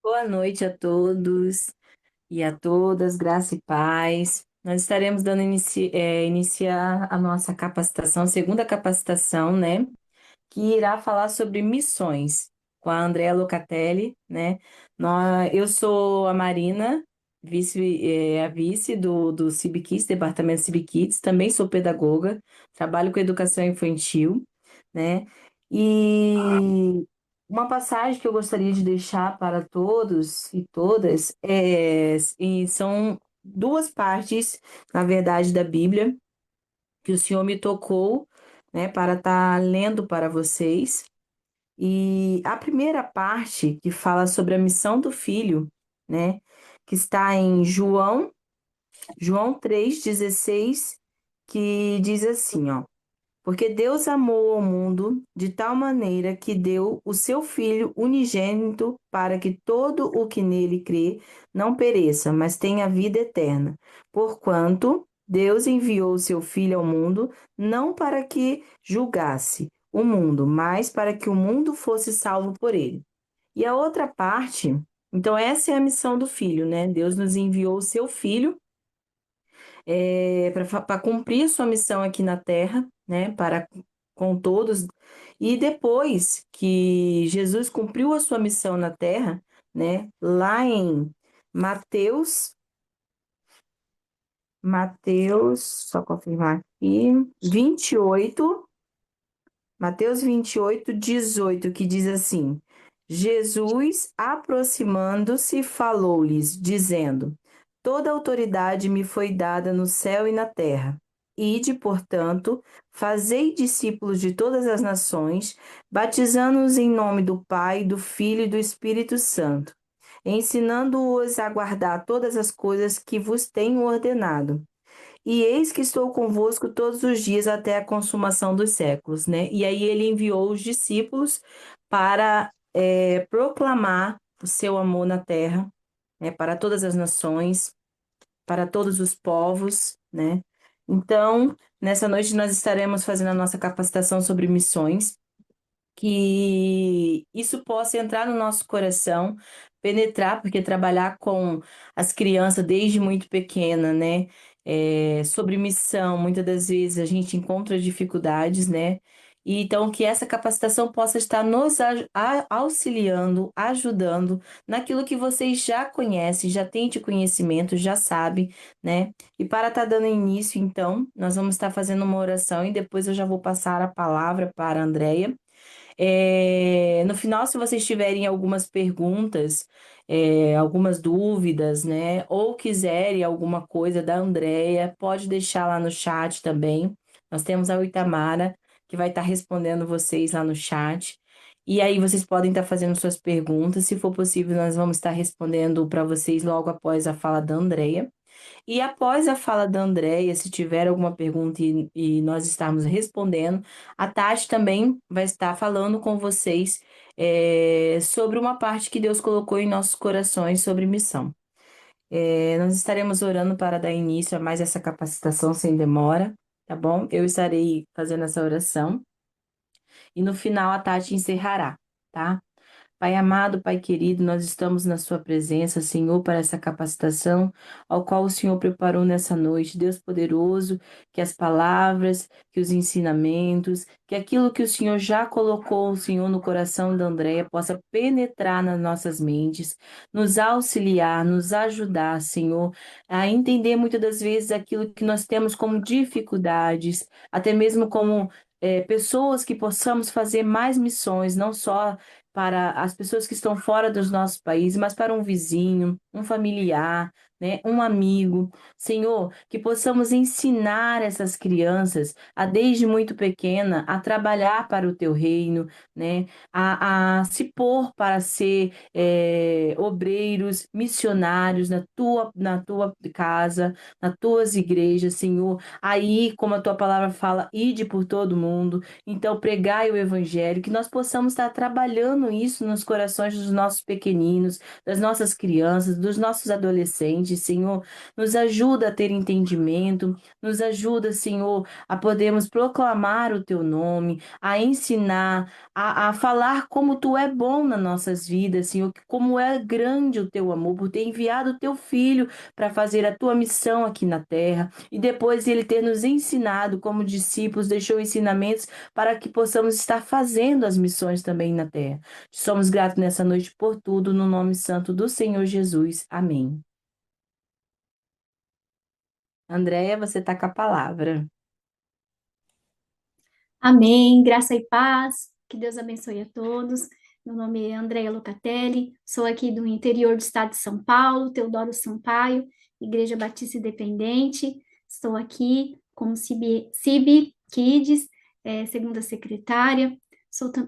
Boa noite a todos e a todas, graça e paz. Nós estaremos dando iniciar a nossa capacitação, segunda capacitação, né? Que irá falar sobre missões com a Andrea Locatelli, né? Eu sou a Marina, a vice do CIB Departamento CIB, também sou pedagoga, trabalho com educação infantil, né? E uma passagem que eu gostaria de deixar para todos e todas e são duas partes, na verdade, da Bíblia que o Senhor me tocou, né, para estar lendo para vocês. E a primeira parte que fala sobre a missão do filho, né, que está em João 3,16, que diz assim, ó. Porque Deus amou o mundo de tal maneira que deu o seu Filho unigênito para que todo o que nele crê não pereça, mas tenha vida eterna. Porquanto Deus enviou o seu Filho ao mundo não para que julgasse o mundo, mas para que o mundo fosse salvo por ele. E a outra parte, então essa é a missão do Filho, né? Deus nos enviou o seu Filho para cumprir sua missão aqui na Terra, né, para com todos. E depois que Jesus cumpriu a sua missão na Terra, né, lá em Mateus, só confirmar aqui, 28, Mateus 28, 18, que diz assim: Jesus, aproximando-se, falou-lhes, dizendo: Toda autoridade me foi dada no céu e na terra. Ide, portanto, fazei discípulos de todas as nações, batizando-os em nome do Pai, do Filho e do Espírito Santo, ensinando-os a guardar todas as coisas que vos tenho ordenado. E eis que estou convosco todos os dias até a consumação dos séculos, né? E aí ele enviou os discípulos para proclamar o seu amor na terra, né? Para todas as nações, para todos os povos, né? Então, nessa noite nós estaremos fazendo a nossa capacitação sobre missões, que isso possa entrar no nosso coração, penetrar, porque trabalhar com as crianças desde muito pequena, né? Sobre missão, muitas das vezes a gente encontra dificuldades, né? E então que essa capacitação possa estar nos auxiliando, ajudando naquilo que vocês já conhecem, já têm de conhecimento, já sabem, né? E para estar dando início, então, nós vamos estar fazendo uma oração e depois eu já vou passar a palavra para a Andrea. No final, se vocês tiverem algumas perguntas, algumas dúvidas, né, ou quiserem alguma coisa da Andrea, pode deixar lá no chat também. Nós temos a Itamara, que vai estar respondendo vocês lá no chat. E aí vocês podem estar fazendo suas perguntas. Se for possível, nós vamos estar respondendo para vocês logo após a fala da Andrea. E após a fala da Andréia, se tiver alguma pergunta e nós estarmos respondendo, a Tati também vai estar falando com vocês sobre uma parte que Deus colocou em nossos corações sobre missão. Nós estaremos orando para dar início a mais essa capacitação sem demora, tá bom? Eu estarei fazendo essa oração e no final a Tati encerrará, tá? Pai amado, Pai querido, nós estamos na Sua presença, Senhor, para essa capacitação, ao qual o Senhor preparou nessa noite. Deus poderoso, que as palavras, que os ensinamentos, que aquilo que o Senhor já colocou, Senhor, no coração da Andréia, possa penetrar nas nossas mentes, nos auxiliar, nos ajudar, Senhor, a entender muitas das vezes aquilo que nós temos como dificuldades, até mesmo como. Pessoas que possamos fazer mais missões, não só para as pessoas que estão fora dos nossos países, mas para um vizinho, um familiar, né, um amigo. Senhor, que possamos ensinar essas crianças a desde muito pequena a trabalhar para o teu reino, né, a se pôr para ser obreiros, missionários na tua casa, nas tuas igrejas, Senhor. Aí, como a tua palavra fala, ide por todo mundo. Então, pregai o evangelho, que nós possamos estar trabalhando isso nos corações dos nossos pequeninos, das nossas crianças, dos nossos adolescentes, pede, Senhor, nos ajuda a ter entendimento, nos ajuda, Senhor, a podermos proclamar o teu nome, a ensinar, a falar como tu é bom nas nossas vidas, Senhor, como é grande o teu amor por ter enviado o teu filho para fazer a tua missão aqui na terra e depois ele ter nos ensinado como discípulos, deixou ensinamentos para que possamos estar fazendo as missões também na terra. Somos gratos nessa noite por tudo, no nome santo do Senhor Jesus. Amém. Andréia, você está com a palavra. Amém, graça e paz, que Deus abençoe a todos. Meu nome é Andréia Locatelli, sou aqui do interior do estado de São Paulo, Teodoro Sampaio, Igreja Batista Independente. Estou aqui como CIB Kids, segunda secretária.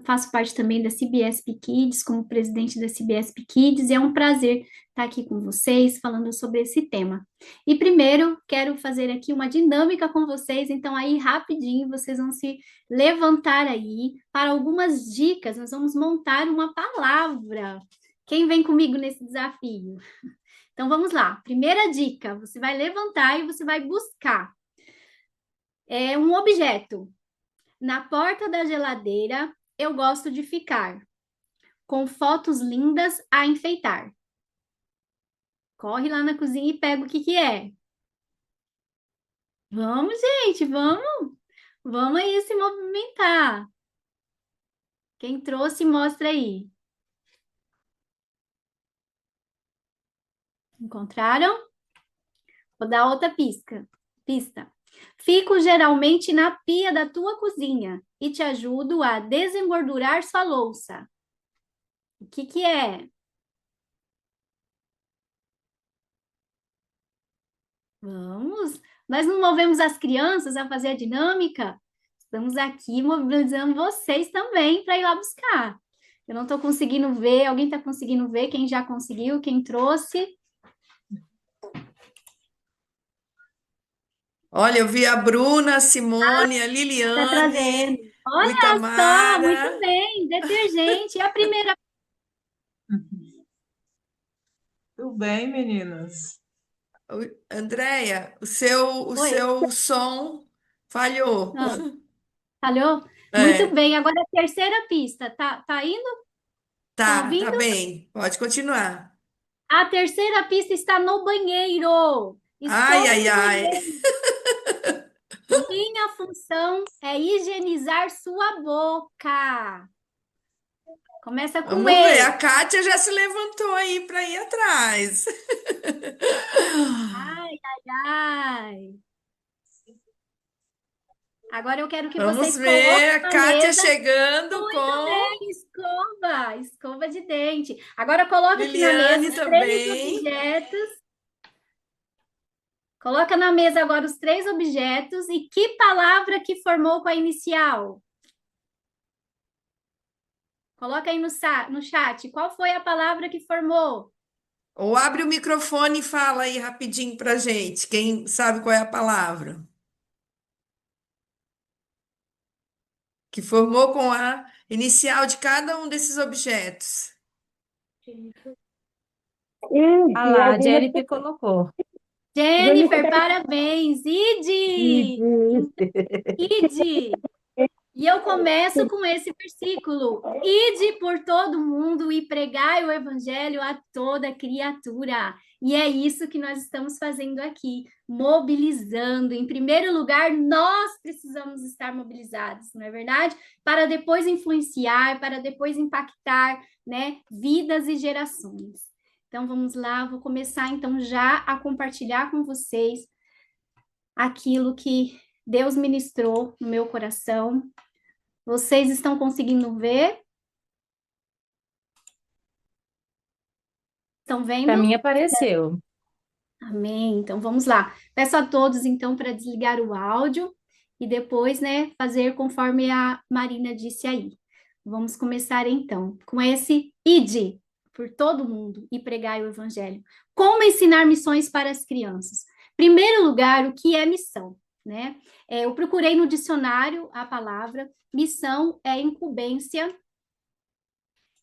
Faço parte também da CBSP Kids, como presidente da CBSP Kids, e é um prazer estar aqui com vocês falando sobre esse tema. E primeiro, quero fazer aqui uma dinâmica com vocês, então aí rapidinho vocês vão se levantar aí para algumas dicas. Nós vamos montar uma palavra. Quem vem comigo nesse desafio? Então vamos lá. Primeira dica: você vai levantar e você vai buscar um objeto. Na porta da geladeira, eu gosto de ficar com fotos lindas a enfeitar. Corre lá na cozinha e pega o que que é. Vamos, gente, vamos. Vamos aí se movimentar. Quem trouxe, mostra aí. Encontraram? Vou dar outra pista. Fico geralmente na pia da tua cozinha e te ajudo a desengordurar sua louça. O que que é? Vamos? Nós não movemos as crianças a fazer a dinâmica? Estamos aqui mobilizando vocês também para ir lá buscar. Eu não estou conseguindo ver. Alguém está conseguindo ver? Quem já conseguiu? Quem trouxe? Olha, eu vi a Bruna, a Simone, a Está trazendo. Liliane, o Olha só, muito Itamara. bem. Detergente. E a primeira. Tudo bem, meninas? Andréia, o Oi. seu som falhou. Ah, falhou? Muito É, bem. Agora a terceira pista. Tá indo? Tá tá ouvindo? bem. Pode continuar. A terceira pista está no banheiro. Ai, Estou ai, no ai. banheiro. Minha função é higienizar sua boca. Começa com Vamos ver, a E. Kátia já se levantou aí para ir atrás. Ai, ai, ai. Agora eu quero que Vamos vocês coloquem ver, a na Kátia mesa. chegando Muito com bem, escova de dente. Agora coloca aqui na mesa Liliane os três também. objetos. Coloca na mesa agora os três objetos e que palavra que formou com a inicial? Coloca aí no chat. Qual foi a palavra que formou? Ou abre o microfone e fala aí rapidinho pra gente, quem sabe qual é a palavra que formou com a inicial de cada um desses objetos. Ah lá, a Jennifer colocou. Jennifer, parabéns. Ide! Ide! E eu começo com esse versículo: Ide por todo mundo e pregai o evangelho a toda criatura. E é isso que nós estamos fazendo aqui, mobilizando. Em primeiro lugar, nós precisamos estar mobilizados, não é verdade? Para depois influenciar, para depois impactar, né, vidas e gerações. Então vamos lá, vou começar então já a compartilhar com vocês aquilo que Deus ministrou no meu coração. Vocês estão conseguindo ver? Estão Para vendo? mim apareceu. Amém. Então vamos lá. Peço a todos então para desligar o áudio e depois, né, fazer conforme a Marina disse aí. Vamos começar então com esse ide por todo mundo e pregai o evangelho. Como ensinar missões para as crianças? Primeiro lugar, o que é missão, né? Eu procurei no dicionário a palavra missão é incumbência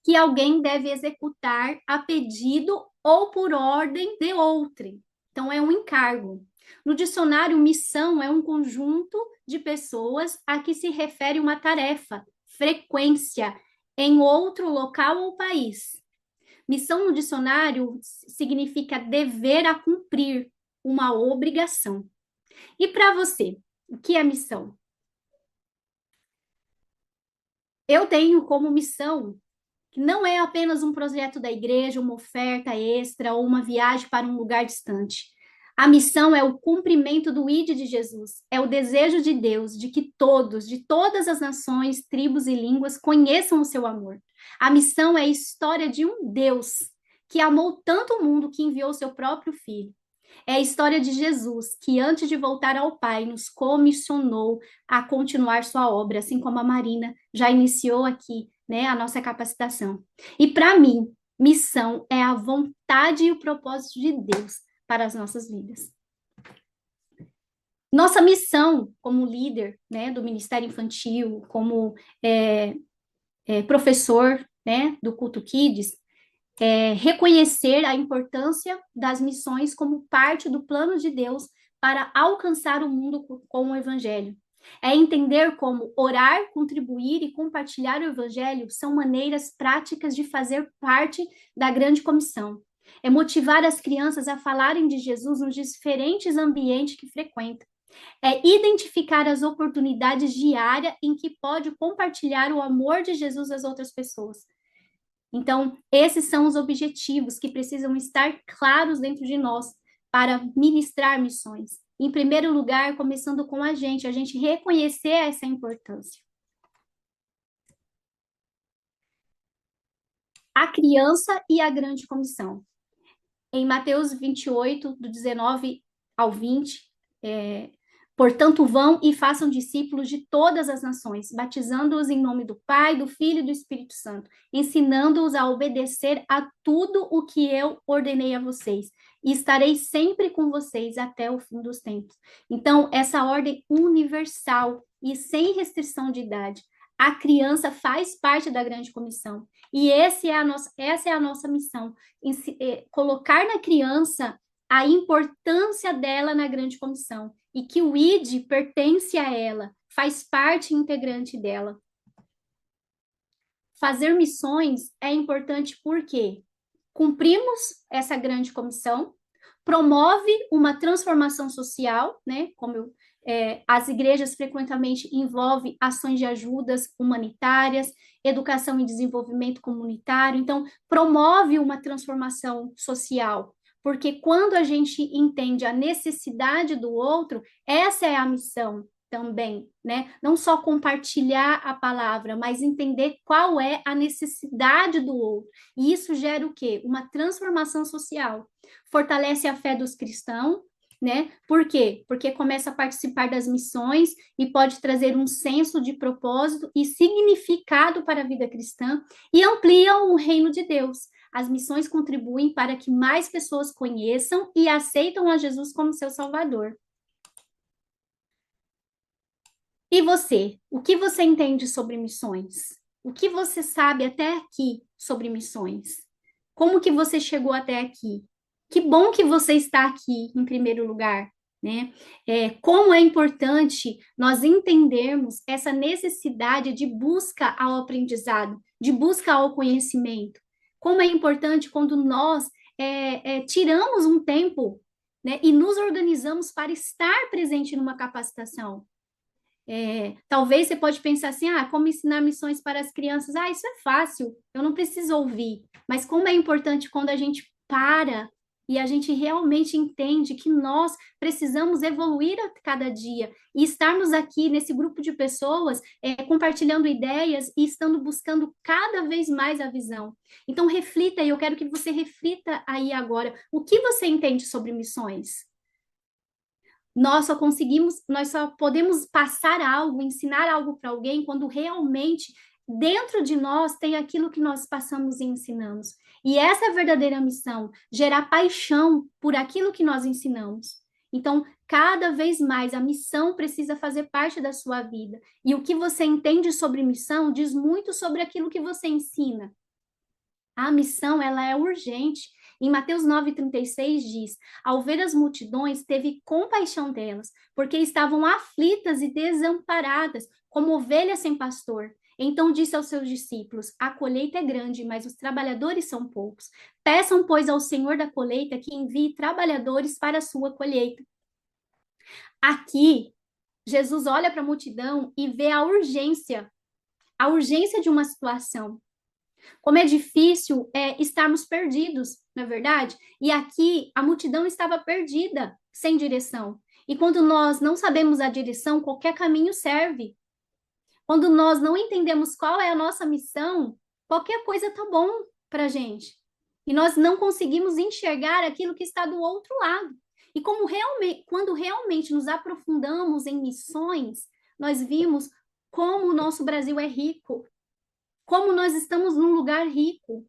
que alguém deve executar a pedido ou por ordem de outrem, Então, é um encargo. No dicionário, missão é um conjunto de pessoas a que se refere uma tarefa, frequência, em outro local ou país. Missão no dicionário significa dever a cumprir, uma obrigação. E para você, o que é missão? Eu tenho como missão que não é apenas um projeto da igreja, uma oferta extra ou uma viagem para um lugar distante. A missão é o cumprimento do ID de Jesus, é o desejo de Deus de que todos, de todas as nações, tribos e línguas, conheçam o seu amor. A missão é a história de um Deus que amou tanto o mundo que enviou seu próprio Filho. É a história de Jesus, que antes de voltar ao Pai, nos comissionou a continuar sua obra, assim como a Marina já iniciou aqui, né, a nossa capacitação. E para mim, missão é a vontade e o propósito de Deus para as nossas vidas. Nossa missão como líder, né, do Ministério Infantil, como professor, né, do Culto Kids, reconhecer a importância das missões como parte do plano de Deus para alcançar o mundo com o Evangelho. É entender como orar, contribuir e compartilhar o Evangelho são maneiras práticas de fazer parte da grande comissão. É motivar as crianças a falarem de Jesus nos diferentes ambientes que frequentam. É identificar as oportunidades diárias em que pode compartilhar o amor de Jesus às outras pessoas. Então, esses são os objetivos que precisam estar claros dentro de nós para ministrar missões. Em primeiro lugar, começando com a gente reconhecer essa importância. A criança e a grande comissão. Em Mateus 28, do 19 ao 20, portanto, vão e façam discípulos de todas as nações, batizando-os em nome do Pai, do Filho e do Espírito Santo, ensinando-os a obedecer a tudo o que eu ordenei a vocês, e estarei sempre com vocês até o fim dos tempos. Então, essa ordem universal e sem restrição de idade. A criança faz parte da grande comissão, e essa é a nossa missão, colocar na criança a importância dela na grande comissão, e que o ID pertence a ela, faz parte integrante dela. Fazer missões é importante porque cumprimos essa grande comissão, promove uma transformação social, né? Como as igrejas frequentemente envolvem ações de ajudas humanitárias, educação e desenvolvimento comunitário, então promove uma transformação social. Porque quando a gente entende a necessidade do outro, essa é a missão também, né? Não só compartilhar a palavra, mas entender qual é a necessidade do outro. E isso gera o quê? Uma transformação social. Fortalece a fé dos cristãos, né? Por quê? Porque começa a participar das missões e pode trazer um senso de propósito e significado para a vida cristã e ampliam o reino de Deus. As missões contribuem para que mais pessoas conheçam e aceitam a Jesus como seu Salvador. E você? O que você entende sobre missões? O que você sabe até aqui sobre missões? Como que você chegou até aqui? Que bom que você está aqui, em primeiro lugar, né? Como é importante nós entendermos essa necessidade de busca ao aprendizado, de busca ao conhecimento. Como é importante quando nós tiramos um tempo, né, e nos organizamos para estar presente numa capacitação. Talvez você pode pensar assim, como ensinar missões para as crianças? Isso é fácil, eu não preciso ouvir. Mas como é importante quando a gente para e a gente realmente entende que nós precisamos evoluir a cada dia e estarmos aqui nesse grupo de pessoas compartilhando ideias e estando buscando cada vez mais a visão. Então reflita, e eu quero que você reflita aí agora, o que você entende sobre missões? Nós só podemos passar algo, ensinar algo para alguém quando realmente dentro de nós tem aquilo que nós passamos e ensinamos. E essa é a verdadeira missão, gerar paixão por aquilo que nós ensinamos. Então, cada vez mais a missão precisa fazer parte da sua vida. E o que você entende sobre missão diz muito sobre aquilo que você ensina. A missão, ela é urgente. Em Mateus 9,36 diz: ao ver as multidões, teve compaixão delas, porque estavam aflitas e desamparadas, como ovelhas sem pastor. Então disse aos seus discípulos: a colheita é grande, mas os trabalhadores são poucos. Peçam, pois, ao Senhor da colheita que envie trabalhadores para a sua colheita. Aqui, Jesus olha para a multidão e vê a urgência de uma situação. Como é difícil estarmos perdidos, não é verdade? E aqui a multidão estava perdida, sem direção. E quando nós não sabemos a direção, qualquer caminho serve. Quando nós não entendemos qual é a nossa missão, qualquer coisa tá bom para a gente. E nós não conseguimos enxergar aquilo que está do outro lado. E quando realmente nos aprofundamos em missões, nós vimos como o nosso Brasil é rico, como nós estamos num lugar rico.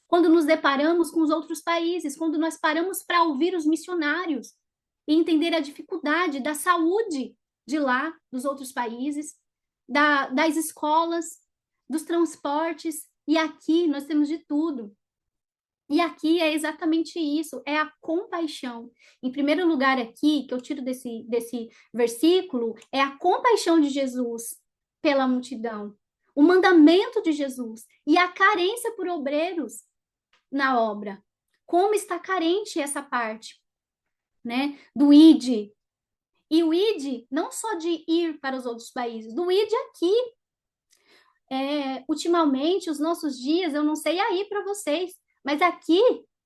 Quando nos deparamos com os outros países, quando nós paramos para ouvir os missionários e entender a dificuldade da saúde de lá, dos outros países, das escolas, dos transportes, e aqui nós temos de tudo. E aqui é exatamente isso, é a compaixão. Em primeiro lugar aqui, que eu tiro desse versículo, é a compaixão de Jesus pela multidão, o mandamento de Jesus e a carência por obreiros na obra. Como está carente essa parte, né, do ID. E o ID, não só de ir para os outros países, do ID aqui. Ultimamente, os nossos dias, eu não sei aí para vocês, mas aqui,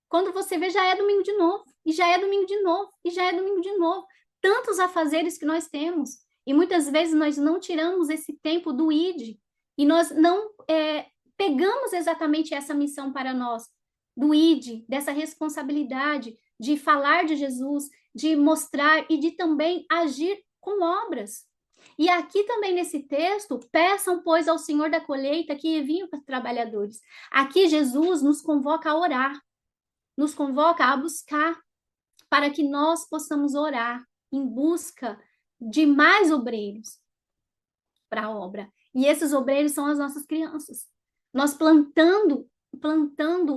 quando você vê, já é domingo de novo, e já é domingo de novo, e já é domingo de novo. Tantos afazeres que nós temos, e muitas vezes nós não tiramos esse tempo do ID, e nós não pegamos exatamente essa missão para nós, do ID, dessa responsabilidade de falar de Jesus, de mostrar e de também agir com obras. E aqui também nesse texto, peçam, pois, ao Senhor da colheita que envie os trabalhadores. Aqui Jesus nos convoca a orar, nos convoca a buscar, para que nós possamos orar em busca de mais obreiros para a obra. E esses obreiros são as nossas crianças. Nós plantando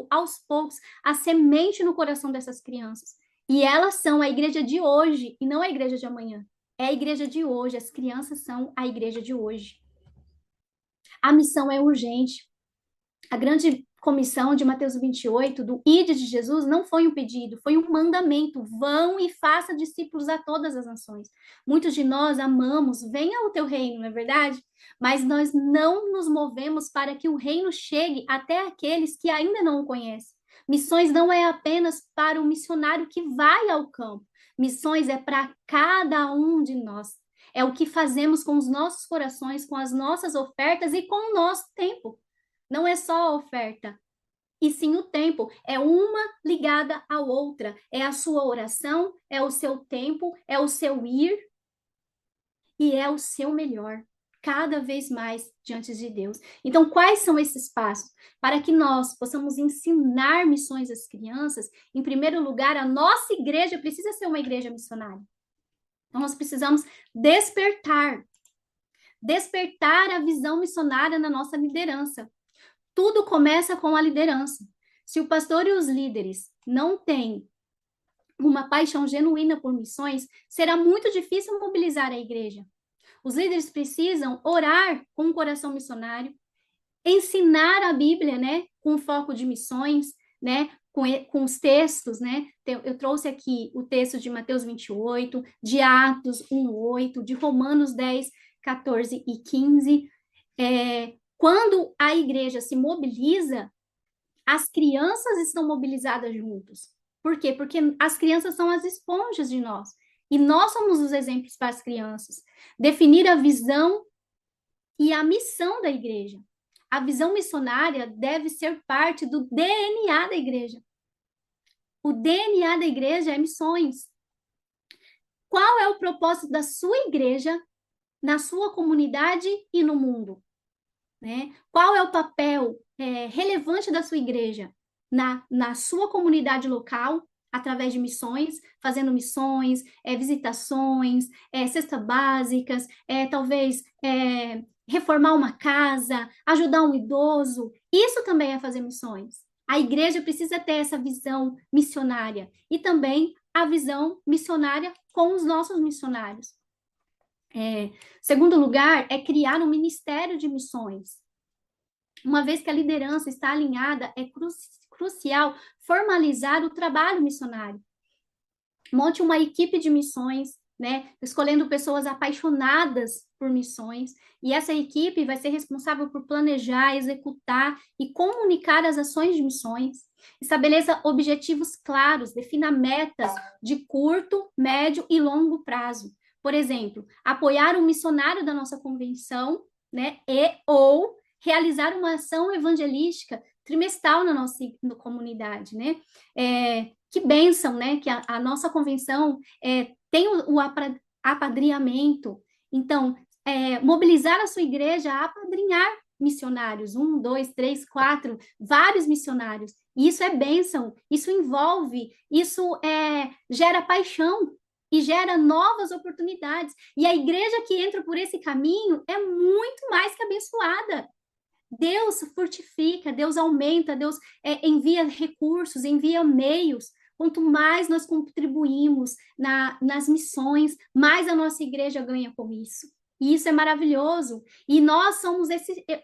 aos poucos a semente no coração dessas crianças. E elas são a igreja de hoje e não a igreja de amanhã. É a igreja de hoje, as crianças são a igreja de hoje. A missão é urgente. A grande comissão de Mateus 28, do Ide de Jesus, não foi um pedido, foi um mandamento. Vão e faça discípulos a todas as nações. Muitos de nós amamos, venha o teu reino, não é verdade? Mas nós não nos movemos para que o reino chegue até aqueles que ainda não o conhecem. Missões não é apenas para o missionário que vai ao campo. Missões é para cada um de nós. É o que fazemos com os nossos corações, com as nossas ofertas e com o nosso tempo. Não é só a oferta, e sim o tempo. É uma ligada à outra. É a sua oração, é o seu tempo, é o seu ir e é o seu melhor, cada vez mais diante de Deus. Então, quais são esses passos? Para que nós possamos ensinar missões às crianças, em primeiro lugar, a nossa igreja precisa ser uma igreja missionária. Então, nós precisamos despertar a visão missionária na nossa liderança. Tudo começa com a liderança. Se o pastor e os líderes não têm uma paixão genuína por missões, será muito difícil mobilizar a igreja. Os líderes precisam orar com um coração missionário, ensinar a Bíblia, né, com foco de missões, né, com os textos, né? Eu trouxe aqui o texto de Mateus 28, de Atos 1:8, de Romanos 10, 14 e 15. Quando a igreja se mobiliza, as crianças estão mobilizadas juntos. Por quê? Porque as crianças são as esponjas de nós. E nós somos os exemplos para as crianças. Definir a visão e a missão da igreja. A visão missionária deve ser parte do DNA da igreja. O DNA da igreja é missões. Qual é o propósito da sua igreja na sua comunidade e no mundo? Né? Qual é o papel relevante da sua igreja na sua comunidade local, através de missões, fazendo missões, visitações, cestas básicas, talvez reformar uma casa, ajudar um idoso? Isso também é fazer missões. A igreja precisa ter essa visão missionária e também a visão missionária com os nossos missionários. Segundo lugar, é criar um ministério de missões. Uma vez que a liderança está alinhada, é crucial formalizar o trabalho missionário. Monte uma equipe de missões, né? Escolhendo pessoas apaixonadas por missões, e essa equipe vai ser responsável por planejar, executar e comunicar as ações de missões. Estabeleça objetivos claros, defina metas de curto, médio e longo prazo. Por exemplo, apoiar um missionário da nossa convenção, né? Ou realizar uma ação evangelística trimestral na nossa comunidade, né? Que bênção, né? Que a nossa convenção tem o apadrinhamento. Então, mobilizar a sua igreja a apadrinhar missionários, 1, 2, 3, 4, vários missionários. Isso é bênção, isso envolve, isso gera paixão e gera novas oportunidades. E a igreja que entra por esse caminho é muito mais que abençoada. Deus fortifica, Deus aumenta, Deus envia recursos, envia meios. Quanto mais nós contribuímos nas missões, mais a nossa igreja ganha com isso. E isso é maravilhoso. E nós somos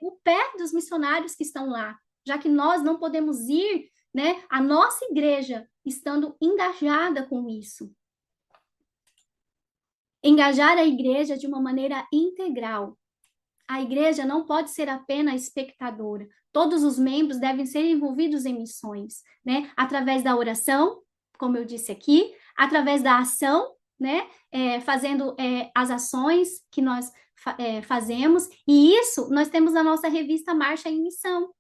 o pé dos missionários que estão lá, já que nós não podemos ir, né, a nossa igreja estando engajada com isso. Engajar a igreja de uma maneira integral. A igreja não pode ser apenas espectadora. Todos os membros devem ser envolvidos em missões, né? Através da oração, como eu disse aqui, através da ação, né? Fazendo as ações que nós fazemos. E isso nós temos na nossa revista Marcha em Missão.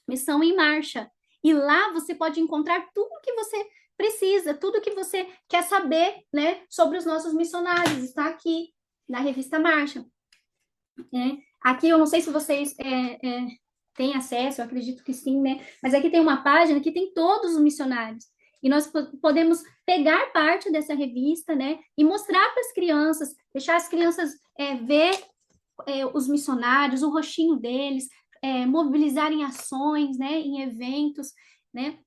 Missão em Marcha. E lá você pode encontrar tudo que você precisa, tudo que você quer saber, né? Sobre os nossos missionários. Está aqui na revista Marcha. Aqui eu não sei se vocês têm acesso, eu acredito que sim, né? Mas aqui tem uma página que tem todos os missionários. E nós podemos pegar parte dessa revista, né? E mostrar para as crianças, deixar as crianças ver os missionários, o rostinho deles, mobilizarem ações, né? Em eventos, né?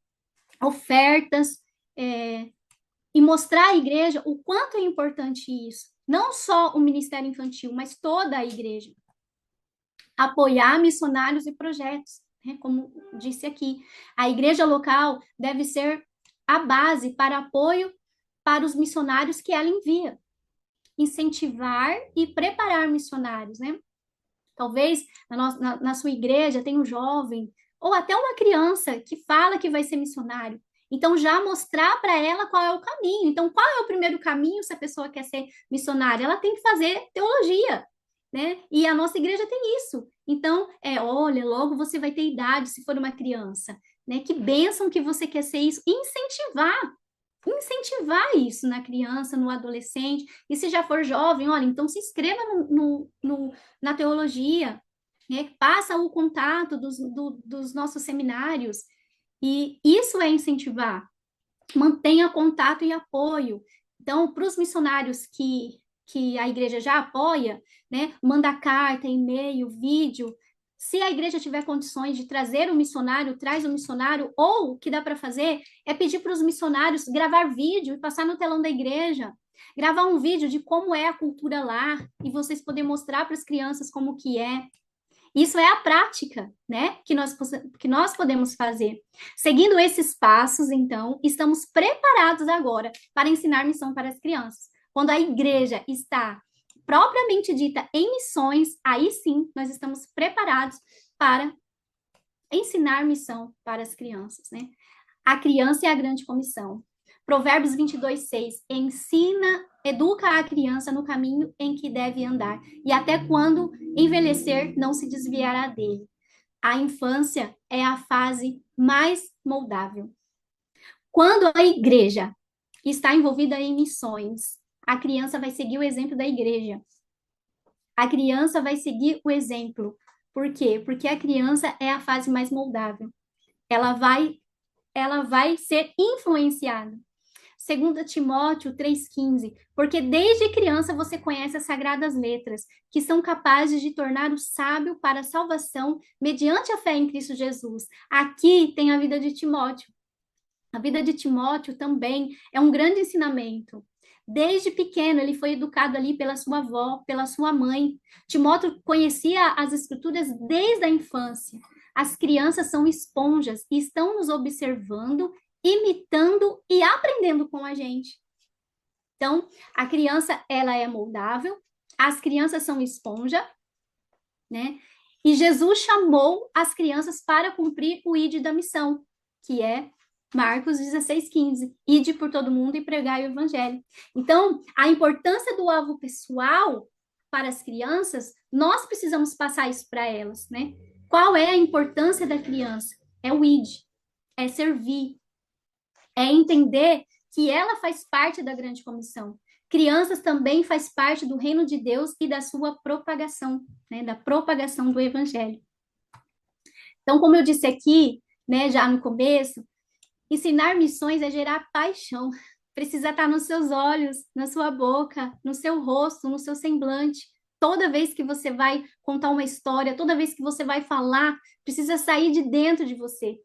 Ofertas, e mostrar à igreja o quanto é importante isso. Não só o ministério infantil, mas toda a igreja. Apoiar missionários e projetos, né? Como disse aqui. A igreja local deve ser a base para apoio para os missionários que ela envia. Incentivar e preparar missionários, né? Talvez na sua igreja tenha um jovem ou até uma criança que fala que vai ser missionário. Então, já mostrar para ela qual é o caminho. Então, qual é o primeiro caminho se a pessoa quer ser missionária? Ela tem que fazer teologia, né? E a nossa igreja tem isso. Então, olha, logo você vai ter idade se for uma criança, né? Que bênção que você quer ser isso. Incentivar isso na criança, no adolescente. E se já for jovem, olha, então se inscreva na teologia, né? Passa o contato dos nossos seminários. E isso é incentivar. Mantenha contato e apoio. Então, para os missionários que a igreja já apoia, né, manda carta, e-mail, vídeo. Se a igreja tiver condições de trazer um missionário, traz um missionário, ou o que dá para fazer é pedir para os missionários gravar vídeo e passar no telão da igreja. Gravar um vídeo de como é a cultura lá e vocês poderem mostrar para as crianças como que é. Isso é a prática, né, que nós podemos fazer. Seguindo esses passos, então, estamos preparados agora para ensinar missão para as crianças. Quando a igreja está propriamente dita em missões, aí sim nós estamos preparados para ensinar missão para as crianças, né? A criança é a grande comissão. Provérbios 22:6, educa a criança no caminho em que deve andar, e até quando envelhecer não se desviará dele. A infância é a fase mais moldável. Quando a igreja está envolvida em missões, a criança vai seguir o exemplo da igreja. A criança vai seguir o exemplo. Por quê? Porque a criança é a fase mais moldável. Ela vai ser influenciada. 2 Timóteo 3,15, porque desde criança você conhece as sagradas letras, que são capazes de tornar o sábio para a salvação mediante a fé em Cristo Jesus. Aqui tem a vida de Timóteo. A vida de Timóteo também é um grande ensinamento. Desde pequeno, ele foi educado ali pela sua avó, pela sua mãe. Timóteo conhecia as escrituras desde a infância. As crianças são esponjas e estão nos observando, imitando e aprendendo com a gente. Então, a criança, ela é moldável, as crianças são esponja, né? E Jesus chamou as crianças para cumprir o ID da missão, que é Marcos 16,15. Ide por todo mundo e pregai o evangelho. Então, a importância do alvo pessoal para as crianças, nós precisamos passar isso para elas, né? Qual é a importância da criança? É o id, é servir, é entender que ela faz parte da grande comissão. Crianças também faz parte do reino de Deus e da sua propagação, né? Da propagação do evangelho. Então, como eu disse aqui, né, já no começo, ensinar missões é gerar paixão. Precisa estar nos seus olhos, na sua boca, no seu rosto, no seu semblante. Toda vez que você vai contar uma história, toda vez que você vai falar, precisa sair de dentro de você,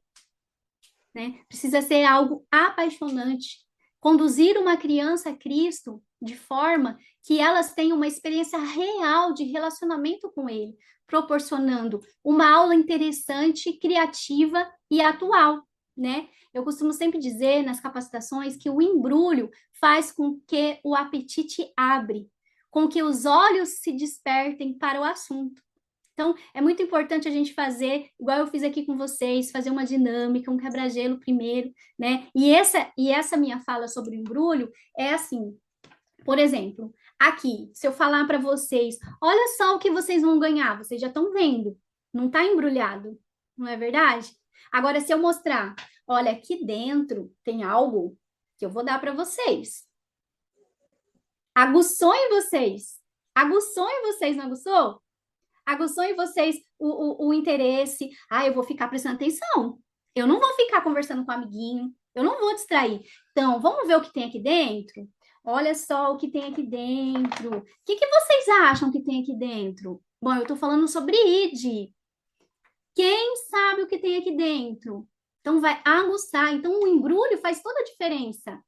né? Precisa ser algo apaixonante. Conduzir uma criança a Cristo de forma que elas tenham uma experiência real de relacionamento com Ele, proporcionando uma aula interessante, criativa e atual, né? Eu costumo sempre dizer nas capacitações que o embrulho faz com que o apetite abre, com que os olhos se despertem para o assunto. Então, é muito importante a gente fazer, igual eu fiz aqui com vocês, fazer uma dinâmica, um quebra-gelo primeiro, né? E essa minha fala sobre o embrulho é assim, por exemplo, aqui, se eu falar para vocês, olha só o que vocês vão ganhar, vocês já estão vendo, não está embrulhado, não é verdade? Agora, se eu mostrar, olha, aqui dentro tem algo que eu vou dar para vocês. Aguçou em vocês? Aguçou em vocês, não aguçou? Aguçou em vocês o interesse. Ah, eu vou ficar prestando atenção. Eu não vou ficar conversando com o amiguinho. Eu não vou distrair. Então, vamos ver o que tem aqui dentro? Olha só o que tem aqui dentro. O que vocês acham que tem aqui dentro? Bom, eu estou falando sobre ID. Quem sabe o que tem aqui dentro? Então, vai aguçar. Então, o embrulho faz toda a diferença.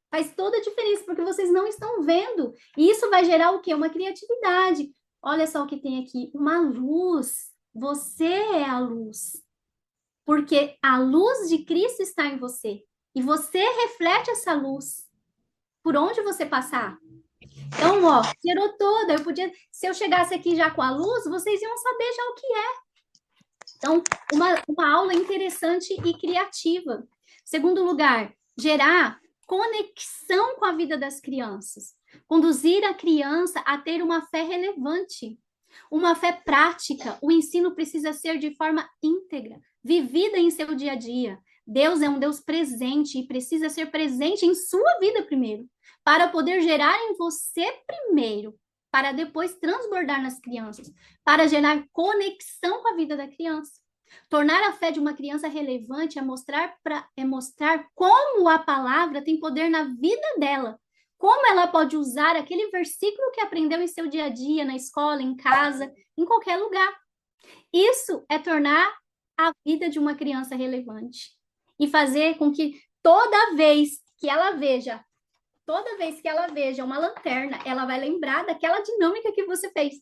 Faz toda a diferença, porque vocês não estão vendo. E isso vai gerar o quê? Uma criatividade. Olha só o que tem aqui, uma luz. Você é a luz. Porque a luz de Cristo está em você. E você reflete essa luz por onde você passar. Então, ó, gerou toda. Eu podia, se eu chegasse aqui já com a luz, vocês iam saber já o que é. Então, uma aula interessante e criativa. Segundo lugar, gerar conexão com a vida das crianças. Conduzir a criança a ter uma fé relevante, uma fé prática. O ensino precisa ser de forma íntegra, vivida em seu dia a dia. Deus é um Deus presente e precisa ser presente em sua vida primeiro, para poder gerar em você primeiro, para depois transbordar nas crianças, para gerar conexão com a vida da criança. Tornar a fé de uma criança relevante é mostrar como a palavra tem poder na vida dela, como ela pode usar aquele versículo que aprendeu em seu dia a dia, na escola, em casa, em qualquer lugar. Isso é tornar a vida de uma criança relevante e fazer com que toda vez que ela veja uma lanterna, ela vai lembrar daquela dinâmica que você fez.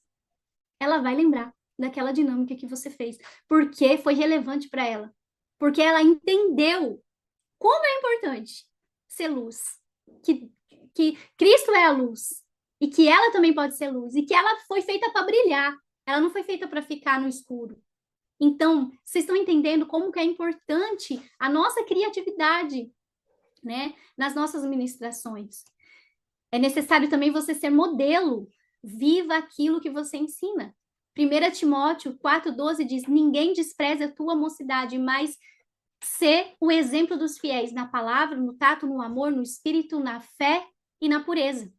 Ela vai lembrar daquela dinâmica que você fez, porque foi relevante para ela, porque ela entendeu como é importante ser luz, que Cristo é a luz e que ela também pode ser luz e que ela foi feita para brilhar, ela não foi feita para ficar no escuro. Então, vocês estão entendendo como que é importante a nossa criatividade, né, nas nossas ministrações. É necessário também você ser modelo, viva aquilo que você ensina. 1 Timóteo 4,12 diz, ninguém despreze a tua mocidade, mas ser o exemplo dos fiéis na palavra, no tato, no amor, no espírito, na fé e na pureza.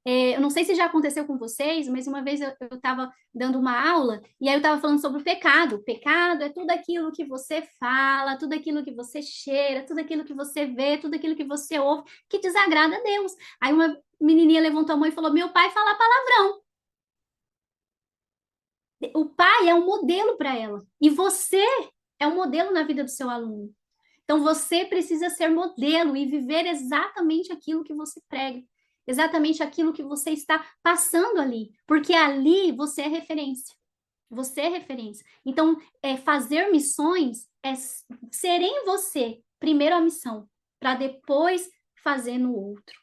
Eu não sei se já aconteceu com vocês, mas uma vez eu estava dando uma aula e aí eu estava falando sobre o pecado. O pecado é tudo aquilo que você fala, tudo aquilo que você cheira, tudo aquilo que você vê, tudo aquilo que você ouve que desagrada a Deus. Aí uma menininha levantou a mão e falou: Meu pai fala palavrão. O pai é um modelo para ela e você é um modelo na vida do seu aluno. Então você precisa ser modelo e viver exatamente aquilo que você prega, exatamente aquilo que você está passando ali, porque ali você é referência. Você é referência. Então, fazer missões é ser em você, primeiro a missão, para depois fazer no outro.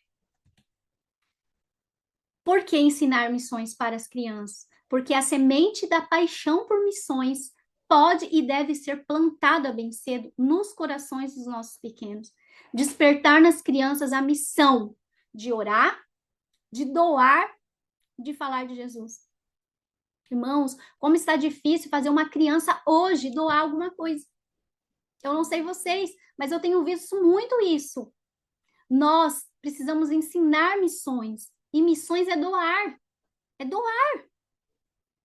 Por que ensinar missões para as crianças? Porque a semente da paixão por missões pode e deve ser plantada bem cedo nos corações dos nossos pequenos. Despertar nas crianças a missão de orar, de doar, de falar de Jesus. Irmãos, como está difícil fazer uma criança hoje doar alguma coisa. Eu não sei vocês, mas eu tenho visto muito isso. Nós precisamos ensinar missões. E missões é doar. É doar,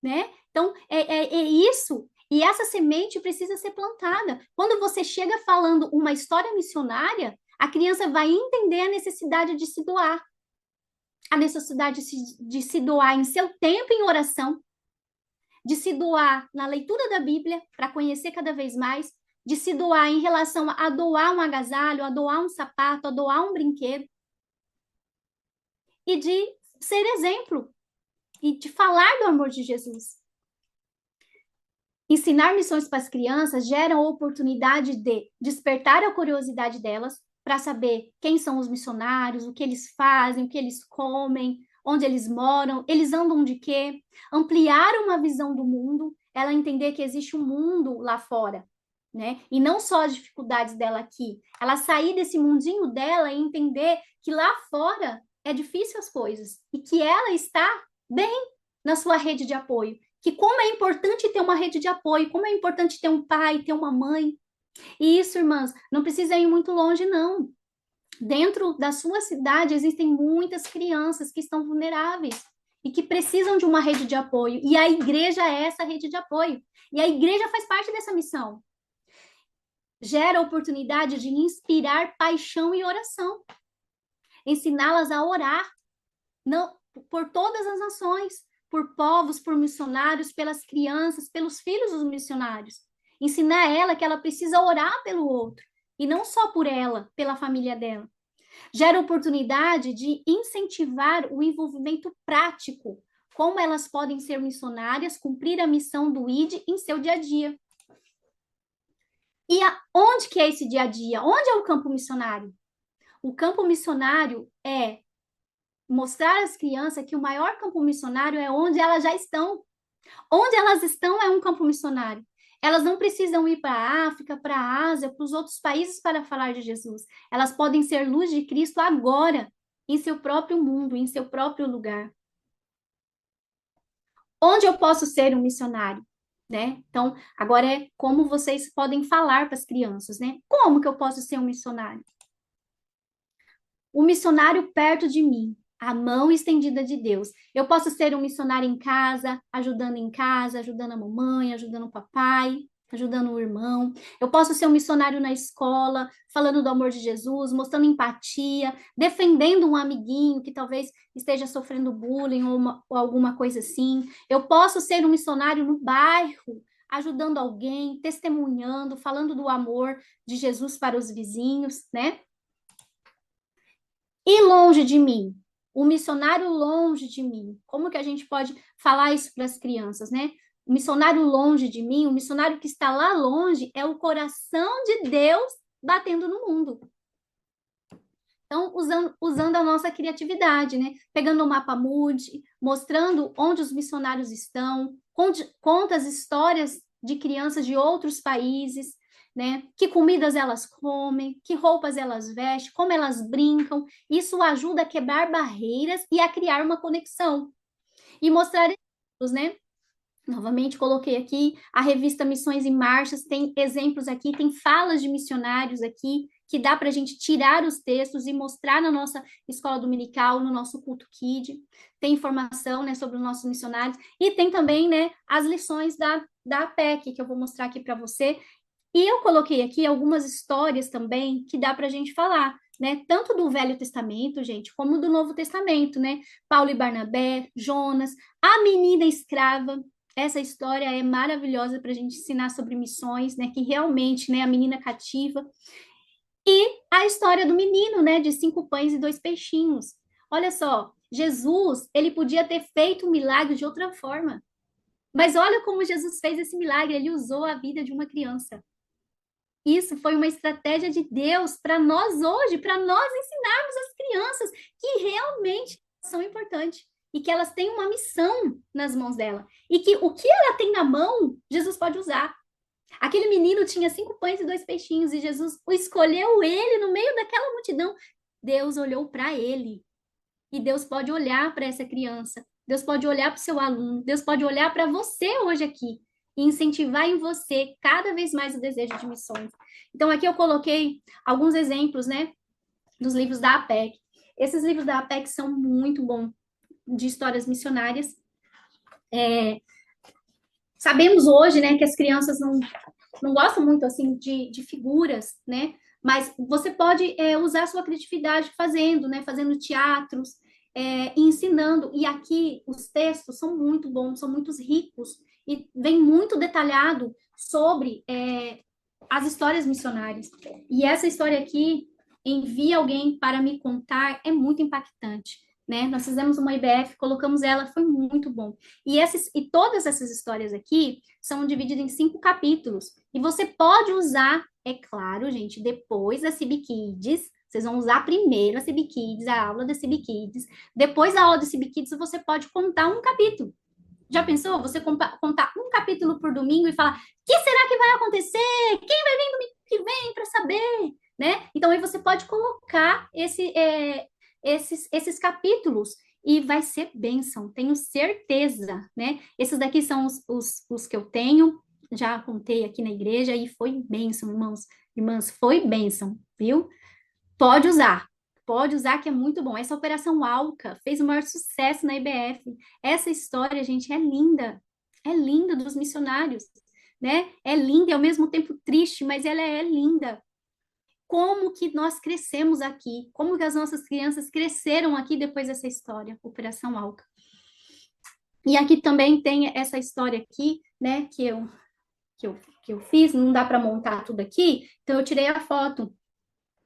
né? Então, é isso. E essa semente precisa ser plantada. Quando você chega falando uma história missionária, a criança vai entender a necessidade de se doar. A necessidade de se doar em seu tempo em oração, de se doar na leitura da Bíblia, para conhecer cada vez mais, de se doar em relação a doar um agasalho, a doar um sapato, a doar um brinquedo. E de ser exemplo. E de falar do amor de Jesus. Ensinar missões para as crianças gera a oportunidade de despertar a curiosidade delas para saber quem são os missionários, o que eles fazem, o que eles comem, onde eles moram, eles andam de quê? Ampliar uma visão do mundo, ela entender que existe um mundo lá fora, né? E não só as dificuldades dela aqui. Ela sair desse mundinho dela e entender que lá fora é difícil as coisas e que ela está bem na sua rede de apoio. Que como é importante ter uma rede de apoio, como é importante ter um pai, ter uma mãe. E isso, irmãs, não precisa ir muito longe, não. Dentro da sua cidade existem muitas crianças que estão vulneráveis e que precisam de uma rede de apoio. E a igreja é essa rede de apoio. E a igreja faz parte dessa missão. Gera a oportunidade de inspirar paixão e oração. Ensiná-las a orar não, por todas as nações, por povos, por missionários, pelas crianças, pelos filhos dos missionários. Ensinar ela que ela precisa orar pelo outro, e não só por ela, pela família dela. Gera oportunidade de incentivar o envolvimento prático, como elas podem ser missionárias, cumprir a missão do ID em seu dia a dia. E onde que é esse dia a dia? Onde é o campo missionário? O campo missionário é mostrar às crianças que o maior campo missionário é onde elas já estão. Onde elas estão é um campo missionário. Elas não precisam ir para a África, para a Ásia, para os outros países para falar de Jesus. Elas podem ser luz de Cristo agora, em seu próprio mundo, em seu próprio lugar. Onde eu posso ser um missionário? Né? Então, agora é como vocês podem falar para as crianças, né? Como que eu posso ser um missionário? O missionário perto de mim, a mão estendida de Deus. Eu posso ser um missionário em casa, ajudando a mamãe, ajudando o papai, ajudando o irmão. Eu posso ser um missionário na escola, falando do amor de Jesus, mostrando empatia, defendendo um amiguinho que talvez esteja sofrendo bullying ou alguma coisa assim. Eu posso ser um missionário no bairro, ajudando alguém, testemunhando, falando do amor de Jesus para os vizinhos, né? E longe de mim, o missionário longe de mim. Como que a gente pode falar isso para as crianças, né? O missionário longe de mim, o missionário que está lá longe, é o coração de Deus batendo no mundo. Então, usando a nossa criatividade, né? Pegando o mapa Moody, mostrando onde os missionários estão, conta as histórias de crianças de outros países, né? Que comidas elas comem, que roupas elas vestem, como elas brincam. Isso ajuda a quebrar barreiras e a criar uma conexão. E mostrar exemplos, né? Novamente coloquei aqui a revista Missões em Marchas, tem exemplos aqui, tem falas de missionários aqui que dá para a gente tirar os textos e mostrar na nossa escola dominical, no nosso culto Kid. Tem informação, né, sobre os nossos missionários. E tem também, né, as lições da APEC, que eu vou mostrar aqui para você. E eu coloquei aqui algumas histórias também que dá para a gente falar, né? Tanto do Velho Testamento, gente, como do Novo Testamento, né? Paulo e Barnabé, Jonas, a menina escrava. Essa história é maravilhosa para a gente ensinar sobre missões, né? Que realmente, né? A menina cativa. E a história do menino, né? De 5 pães e 2 peixinhos. Olha só, Jesus, ele podia ter feito um milagre de outra forma. Mas olha como Jesus fez esse milagre. Ele usou a vida de uma criança. Isso foi uma estratégia de Deus para nós hoje, para nós ensinarmos as crianças que realmente são importantes e que elas têm uma missão nas mãos dela. E que o que ela tem na mão, Jesus pode usar. Aquele menino tinha 5 pães e 2 peixinhos e Jesus escolheu ele no meio daquela multidão. Deus olhou para ele. E Deus pode olhar para essa criança. Deus pode olhar para o seu aluno. Deus pode olhar para você hoje aqui e incentivar em você cada vez mais o desejo de missões. Então, aqui eu coloquei alguns exemplos, né, dos livros da APEC. Esses livros da APEC são muito bons, de histórias missionárias. Sabemos hoje, né, que as crianças não gostam muito, assim, de figuras, né, mas você pode usar a sua criatividade fazendo, né, fazendo teatros, ensinando. E aqui os textos são muito bons, são muito ricos, e vem muito detalhado sobre as histórias missionárias. E essa história aqui, Envia Alguém para Me Contar, é muito impactante, né? Nós fizemos uma IBF, colocamos ela, foi muito bom. E todas essas histórias aqui são divididas em 5 capítulos. E você pode usar, é claro, gente, depois da CB Kids, vocês vão usar primeiro a CB Kids, a aula da CB Kids. Depois da aula da CB Kids, você pode contar um capítulo. Já pensou? Você contar um capítulo por domingo e falar: o que será que vai acontecer? Quem vai vir domingo que vem para saber? Né? Então, aí você pode colocar esses capítulos e vai ser bênção, tenho certeza, né? Esses daqui são os que eu tenho, já contei aqui na igreja e foi bênção, irmãos. Irmãs, foi bênção, viu? Pode usar que é muito bom. Essa Operação Alca fez o maior sucesso na IBF. Essa história, gente, é linda dos missionários, né? É linda e ao mesmo tempo triste, mas ela é linda. Como que nós crescemos aqui? Como que as nossas crianças cresceram aqui depois dessa história, Operação Alca? E aqui também tem essa história aqui, né, que eu fiz, não dá para montar tudo aqui, então eu tirei a foto,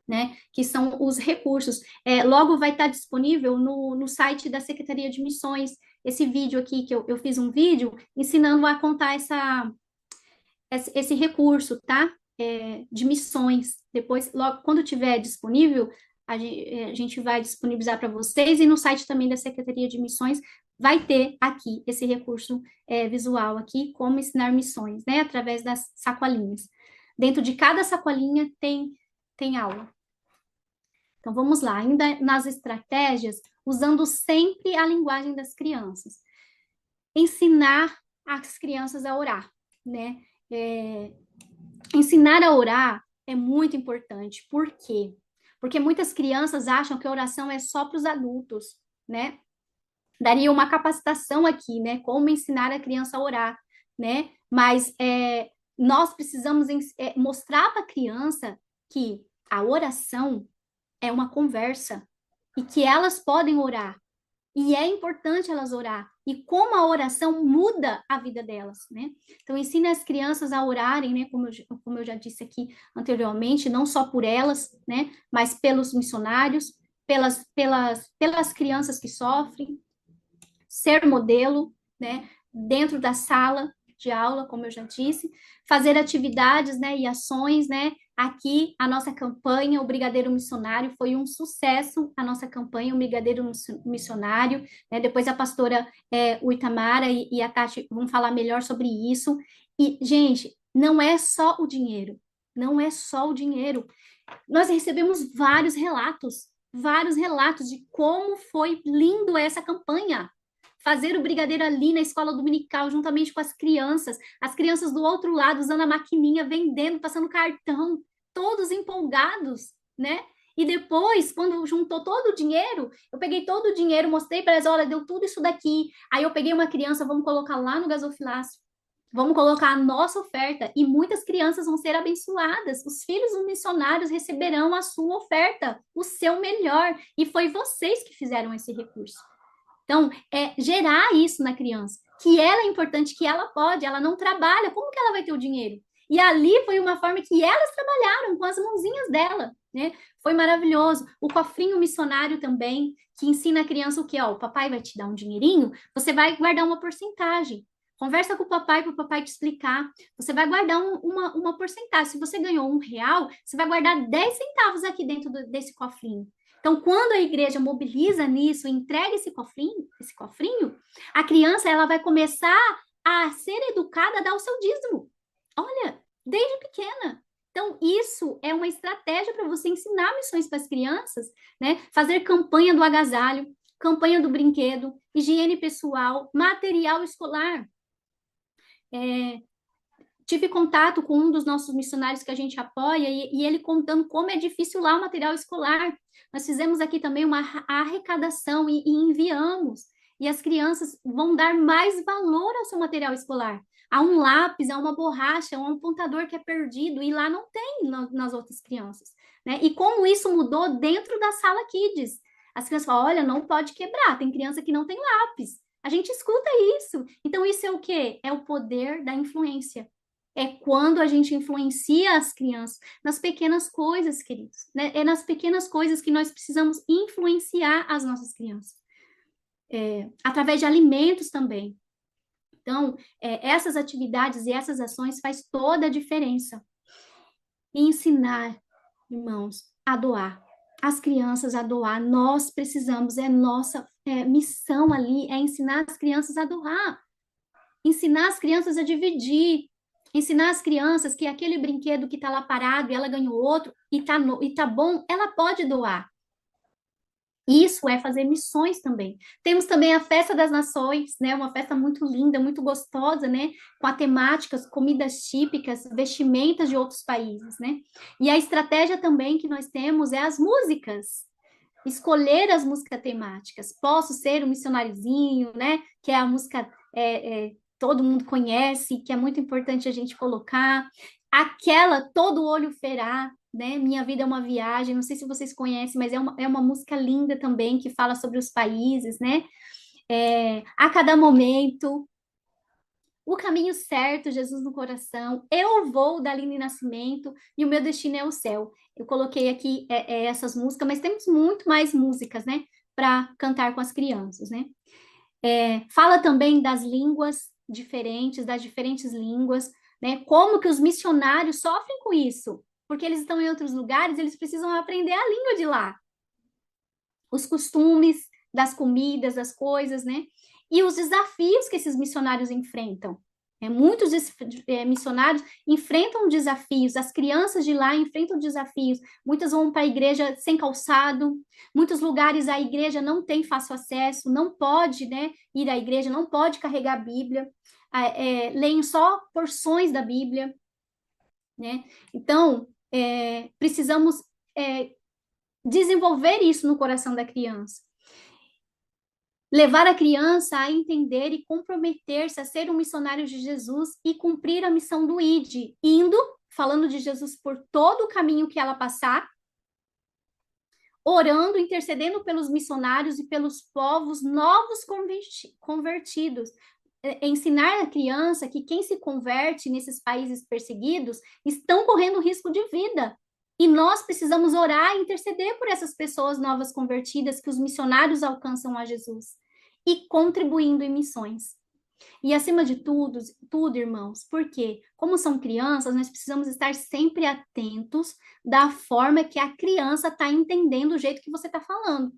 né, que são os recursos. Logo vai estar disponível no site da Secretaria de Missões, esse vídeo aqui, que eu fiz um vídeo ensinando a contar esse recurso, tá? De missões. Depois, logo, quando tiver disponível, a gente vai disponibilizar para vocês, e no site também da Secretaria de Missões vai ter aqui esse recurso visual aqui, como ensinar missões, né? Através das sacolinhas. Dentro de cada sacolinha tem aula. Então, vamos lá, ainda nas estratégias, usando sempre a linguagem das crianças. Ensinar as crianças a orar, né? Ensinar a orar é muito importante. Por quê? Porque muitas crianças acham que a oração é só para os adultos, né? Daria uma capacitação aqui, né? Como ensinar a criança a orar, né? Mas nós precisamos mostrar para a criança que a oração é uma conversa e que elas podem orar. E é importante elas orar. E como a oração muda a vida delas, né? Então, ensine as crianças a orarem, né? Como eu já disse aqui anteriormente, não só por elas, né? Mas pelos missionários, pelas crianças que sofrem. Ser modelo, né? Dentro da sala de aula, como eu já disse. Fazer atividades, né? E ações, né? Aqui, a nossa campanha, o Brigadeiro Missionário, foi um sucesso, a nossa campanha, o Brigadeiro Missionário, né? Depois a pastora o Itamara e a Tati vão falar melhor sobre isso. E, gente, não é só o dinheiro, não é só o dinheiro. Nós recebemos vários relatos de como foi lindo essa campanha. Fazer o brigadeiro ali na escola dominical, juntamente com as crianças do outro lado, usando a maquininha, vendendo, passando cartão. todos empolgados, né? E depois, quando juntou todo o dinheiro, eu peguei todo o dinheiro, mostrei para elas, olha, deu tudo isso daqui. Aí eu peguei uma criança, vamos colocar lá no gasofilácio. Vamos colocar a nossa oferta e muitas crianças vão ser abençoadas. Os filhos dos missionários receberão a sua oferta, o seu melhor. E foi vocês que fizeram esse recurso. Então, é gerar isso na criança, que ela é importante, que ela pode, ela não trabalha, como que ela vai ter o dinheiro? E ali foi uma forma que elas trabalharam com as mãozinhas dela, né? Foi maravilhoso. O cofrinho missionário também, que ensina a criança o quê? Ó, o papai vai te dar um dinheirinho, você vai guardar uma porcentagem. Conversa com o papai para o papai te explicar. Você vai guardar uma porcentagem. Se você ganhou R$ 1, você vai guardar 10 centavos aqui dentro desse cofrinho. Então, quando a igreja mobiliza nisso, entrega esse cofrinho, a criança ela vai começar a ser educada a dar o seu dízimo. Olha, desde pequena. Então, isso é uma estratégia para você ensinar missões para as crianças, né? Fazer campanha do agasalho, campanha do brinquedo, higiene pessoal, material escolar. Tive contato com um dos nossos missionários que a gente apoia e ele contando como é difícil lá o material escolar. Nós fizemos aqui também uma arrecadação e enviamos. E as crianças vão dar mais valor ao seu material escolar. Há um lápis, há uma borracha, há um apontador que é perdido e lá não tem nas outras crianças, né? E como isso mudou dentro da sala Kids. As crianças falam, olha, não pode quebrar, tem criança que não tem lápis. A gente escuta isso. Então, isso é o quê? É o poder da influência. É quando a gente influencia as crianças nas pequenas coisas, queridos. Né? É nas pequenas coisas que nós precisamos influenciar as nossas crianças. Através de alimentos também. Então, essas atividades e essas ações faz toda a diferença. E ensinar, irmãos, a doar. As crianças a doar. Nós precisamos, nossa missão ali, é ensinar as crianças a doar. Ensinar as crianças a dividir. Ensinar as crianças que aquele brinquedo que está lá parado e ela ganhou outro e tá bom, ela pode doar. Isso é fazer missões também. Temos também a Festa das Nações, né? Uma festa muito linda, muito gostosa, né? Com a temáticas, comidas típicas, vestimentas de outros países, né? E a estratégia também que nós temos é as músicas. Escolher as músicas temáticas. Posso ser um missionáriozinho, né? Que é a música todo mundo conhece, que é muito importante a gente colocar. Aquela Todo Olho Verá, né? Minha Vida é uma Viagem, não sei se vocês conhecem, mas é uma música linda também, que fala sobre os países, né? A Cada Momento, O Caminho Certo, Jesus no Coração, Eu Vou, da Aline Nascimento, e O Meu Destino é o Céu. Eu coloquei aqui essas músicas, mas temos muito mais músicas, né? Para cantar com as crianças, né? Fala também das línguas diferentes, das diferentes línguas, né? Como que os missionários sofrem com isso? Porque eles estão em outros lugares, eles precisam aprender a língua de lá. Os costumes das comidas, das coisas, né? E os desafios que esses missionários enfrentam. Muitos missionários enfrentam desafios, as crianças de lá enfrentam desafios. Muitas vão para a igreja sem calçado, muitos lugares a igreja não tem fácil acesso, não pode, né, ir à igreja, não pode carregar a Bíblia, leem só porções da Bíblia, né? Então, precisamos desenvolver isso no coração da criança. Levar a criança a entender e comprometer-se a ser um missionário de Jesus e cumprir a missão do ID, falando de Jesus por todo o caminho que ela passar, orando, intercedendo pelos missionários e pelos povos novos convertidos. Ensinar a criança que quem se converte nesses países perseguidos estão correndo risco de vida. E nós precisamos orar e interceder por essas pessoas novas convertidas que os missionários alcançam a Jesus e contribuindo em missões. E acima de tudo, irmãos, porque como são crianças, nós precisamos estar sempre atentos da forma que a criança está entendendo o jeito que você está falando.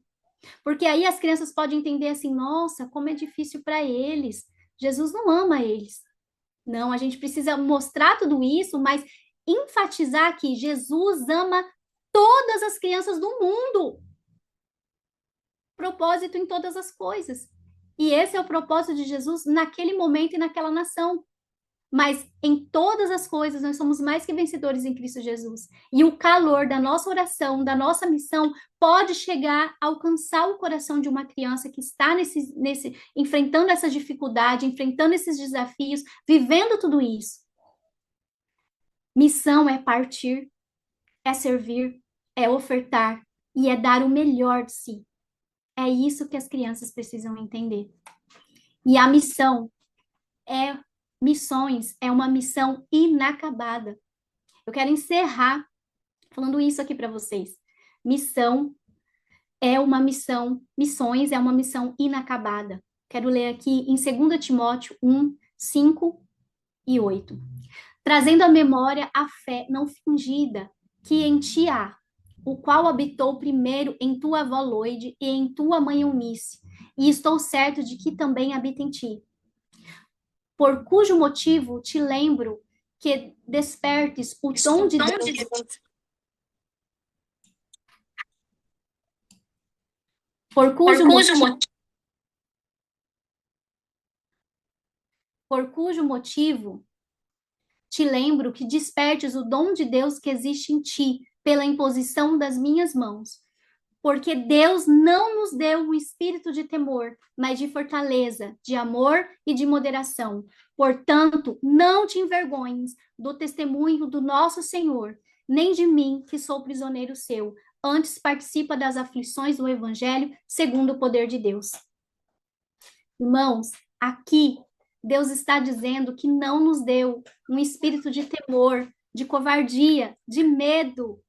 Porque aí as crianças podem entender assim, nossa, como é difícil para eles. Jesus não ama eles. Não, a gente precisa mostrar tudo isso, mas enfatizar que Jesus ama todas as crianças do mundo. Propósito em todas as coisas. E esse é o propósito de Jesus naquele momento e naquela nação. Mas em todas as coisas nós somos mais que vencedores em Cristo Jesus. E o calor da nossa oração, da nossa missão, pode chegar a alcançar o coração de uma criança que está enfrentando essa dificuldade, enfrentando esses desafios, vivendo tudo isso. Missão é partir, é servir, é ofertar e é dar o melhor de si. É isso que as crianças precisam entender. E a missões é uma missão inacabada. Eu quero encerrar falando isso aqui para vocês. Missões é uma missão inacabada. Quero ler aqui em 2 Timóteo 1, 5 e 8. Trazendo à memória a fé não fingida que em ti há, o qual habitou primeiro em tua avó Loide e em tua mãe Eunice, e estou certo de que também habita em ti. Por cujo motivo te lembro que despertes o dom de Deus. Por cujo motivo te lembro que despertes o dom de Deus que existe em ti pela imposição das minhas mãos. Porque Deus não nos deu um espírito de temor, mas de fortaleza, de amor e de moderação. Portanto, não te envergonhes do testemunho do nosso Senhor, nem de mim, que sou prisioneiro seu. Antes participa das aflições do Evangelho, segundo o poder de Deus. Irmãos, aqui Deus está dizendo que não nos deu um espírito de temor, de covardia, de medo.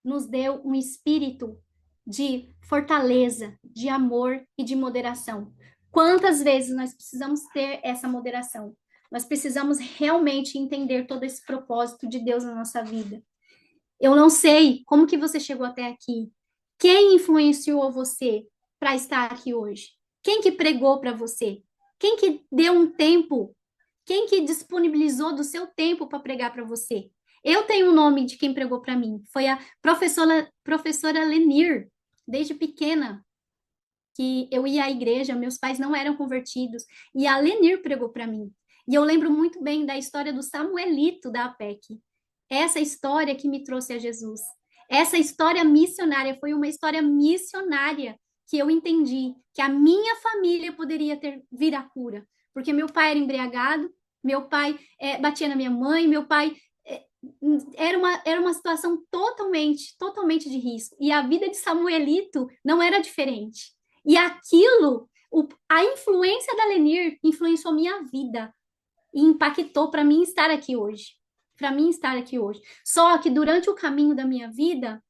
Nos deu um espírito de fortaleza, de amor e de moderação. Quantas vezes nós precisamos ter essa moderação? Nós precisamos realmente entender todo esse propósito de Deus na nossa vida. Eu não sei como que você chegou até aqui. Quem influenciou você para estar aqui hoje? Quem que pregou para você? Quem que deu um tempo? Quem que disponibilizou do seu tempo para pregar para você? Eu tenho o nome de quem pregou para mim. Foi a professora Lenir, desde pequena, que eu ia à igreja, meus pais não eram convertidos, e a Lenir pregou para mim. E eu lembro muito bem da história do Samuelito da APEC. Essa história que me trouxe a Jesus. Essa história missionária foi uma história missionária que eu entendi que a minha família poderia vir à cura. Porque meu pai era embriagado, meu pai batia na minha mãe, meu pai era uma situação totalmente de risco. E a vida de Samuelito não era diferente. E aquilo, a influência da Lenir influenciou minha vida e impactou para mim estar aqui hoje. Só que durante o caminho da minha vida,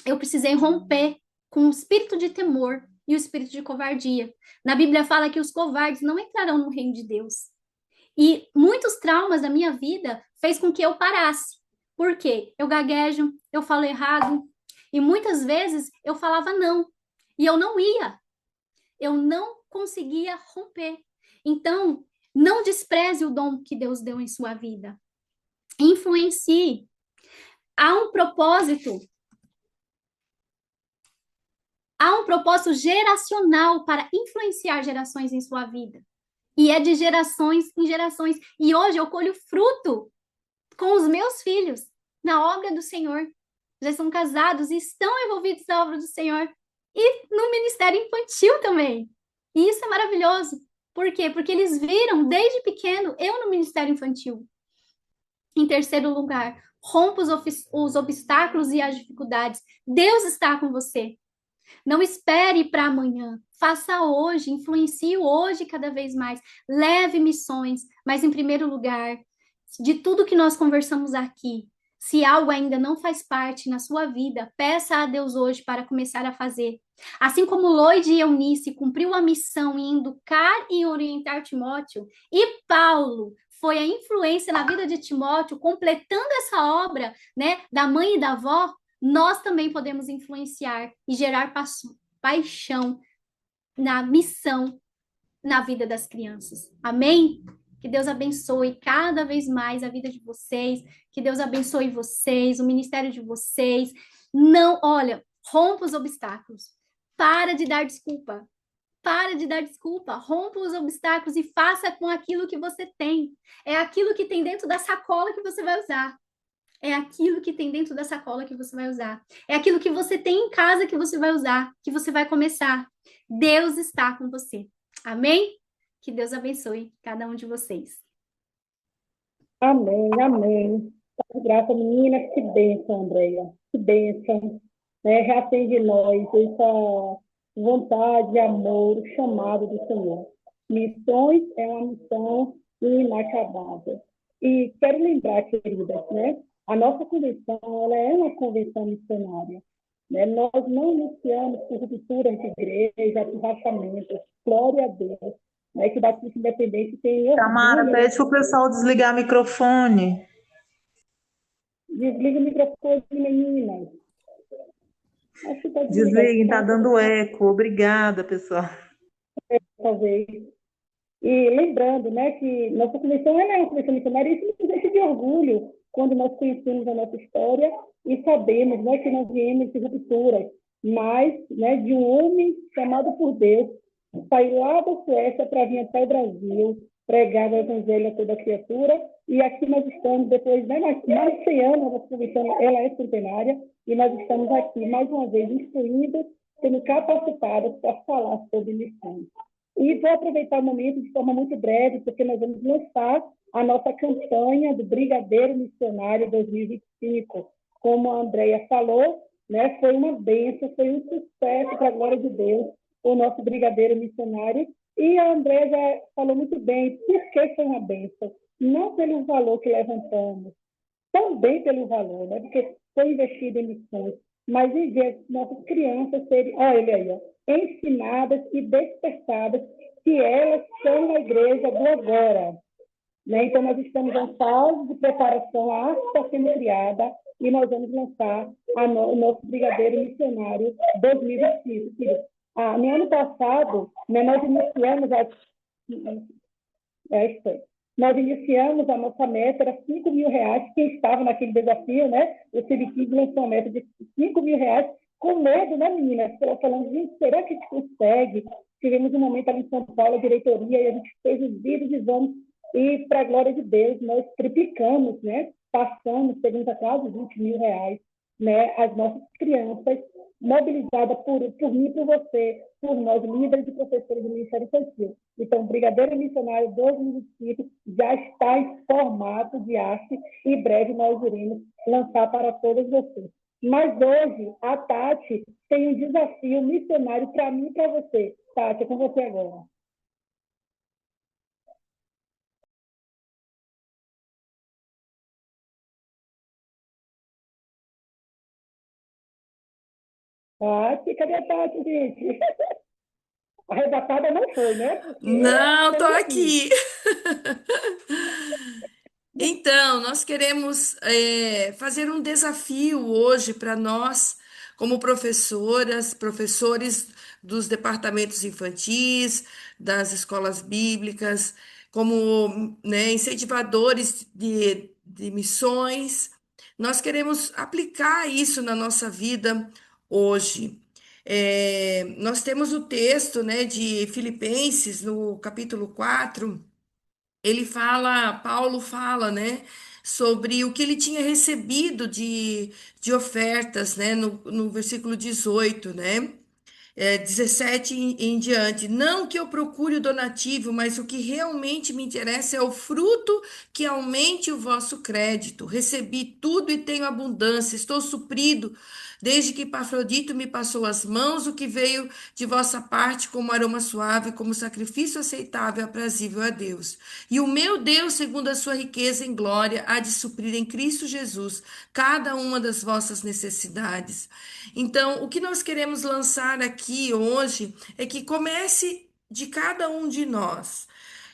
eu precisei romper com o espírito de temor e o espírito de covardia. Na Bíblia fala que os covardes não entrarão no reino de Deus. E muitos traumas da minha vida fez com que eu parasse. Por quê? Eu gaguejo, eu falo errado, e muitas vezes eu falava não, e eu não ia. Eu não conseguia romper. Então, não despreze o dom que Deus deu em sua vida. Influencie. Há um propósito geracional para influenciar gerações em sua vida. E é de gerações em gerações. E hoje eu colho fruto com os meus filhos na obra do Senhor. Já são casados e estão envolvidos na obra do Senhor. E no ministério infantil também. E isso é maravilhoso. Por quê? Porque eles viram desde pequeno eu no ministério infantil. Em terceiro lugar, rompa os obstáculos e as dificuldades. Deus está com você. Não espere para amanhã. Faça hoje, influencie hoje cada vez mais. Leve missões, mas em primeiro lugar, de tudo que nós conversamos aqui, se algo ainda não faz parte na sua vida, peça a Deus hoje para começar a fazer. Assim como Loide e Eunice cumpriu a missão em educar e orientar Timóteo, e Paulo foi a influência na vida de Timóteo, completando essa obra, né, da mãe e da avó, nós também podemos influenciar e gerar paixão na missão na vida das crianças. Amém? Que Deus abençoe cada vez mais a vida de vocês, que Deus abençoe vocês, o ministério de vocês. Não, olha, rompa os obstáculos. Para de dar desculpa. para de dar desculpa, rompa os obstáculos e faça com aquilo que você tem. É aquilo que tem dentro da sacola que você vai usar. É aquilo que tem dentro da sacola que você vai usar. É aquilo que você tem em casa que você vai usar, que você vai começar. Deus está com você. Amém? Que Deus abençoe cada um de vocês. Amém, amém. Tá de graça, menina, que bênção, Andréia. Que bênção. Né? Reacende em nós essa vontade, amor, o chamado do Senhor. Missões é uma missão inacabável. E quero lembrar, queridas, né? A nossa convenção, ela é uma convenção missionária. Né? Nós não iniciamos por rupturas de igreja, por rachamentos. Glória a Deus. Né? Que Batista Independente tem Tamara, orgulho. pede para o pessoal desligar o microfone. Desliga o microfone, meninas. Acho que está desligado. Desliguem, está dando eco. Obrigada, pessoal. Talvez. E lembrando, né, que nossa convenção ela é uma convenção missionária, e isso nos deixa de orgulho quando nós conhecemos a nossa história e sabemos, né, que nós viemos de rupturas, mas, né, de um homem chamado por Deus, sair lá da Suécia para vir até o Brasil, pregar o evangelho a toda criatura, e aqui nós estamos, depois, né, mais de 100 anos, a nossa convenção ela é centenária, e nós estamos aqui, mais uma vez, instruídos, sendo capacitados para falar sobre missões. E vou aproveitar o momento de forma muito breve, porque nós vamos lançar a nossa campanha do Brigadeiro Missionário 2025. Como a Andréia falou, né, foi uma bênção, foi um sucesso para a glória de Deus, o nosso Brigadeiro Missionário. E a Andréia já falou muito bem por que foi uma bênção. Não pelo valor que levantamos, também pelo valor, né, porque foi investido em missões, mas em ver nossas crianças serem, olha ele aí, ó, ensinadas e despertadas que elas são a igreja do agora. Né? Então, nós estamos em fase de preparação, a arte está sendo criada e nós vamos lançar o nosso Brigadeiro Missionário 2025. No ano passado, né, nós iniciamos nós iniciamos a nossa meta, era R$ 5.000. Quem estava naquele desafio, né? O CBT lançou uma meta de R$ 5.000, com medo, né, meninas? Falando, gente, será que a gente consegue? Tivemos um momento ali em São Paulo, a diretoria, e a gente fez os vídeos e vamos, e para a glória de Deus, nós triplicamos, né? Passamos, chegamos a quase R$ 20.000, né? As nossas crianças, mobilizadas por mim e por você, por nós, líderes e professores do Ministério Infantil. Então, o Brigadeiro Missionário 2025 já está em formato de arte e em breve nós iremos lançar para todos vocês. Mas hoje, a Tati tem um desafio missionário para mim e para você. Tati, é com você agora. Tati, cadê a Tati, gente? Arrebatada não foi, né? Porque Não, estou eu aqui. Então, nós queremos fazer um desafio hoje para nós, como professoras, professores dos departamentos infantis, das escolas bíblicas, como, né, incentivadores de missões. Nós queremos aplicar isso na nossa vida hoje. Nós temos o texto, né, de Filipenses, no capítulo 4. Paulo fala, né, sobre o que ele tinha recebido de ofertas, né, no versículo 18, né, 17 em diante. Não que eu procure o donativo, mas o que realmente me interessa é o fruto que aumente o vosso crédito. Recebi tudo e tenho abundância, estou suprido. Desde que Epafrodito me passou as mãos, o que veio de vossa parte como aroma suave, como sacrifício aceitável e aprazível a Deus. E o meu Deus, segundo a sua riqueza em glória, há de suprir em Cristo Jesus cada uma das vossas necessidades. Então, o que nós queremos lançar aqui hoje é que comece de cada um de nós,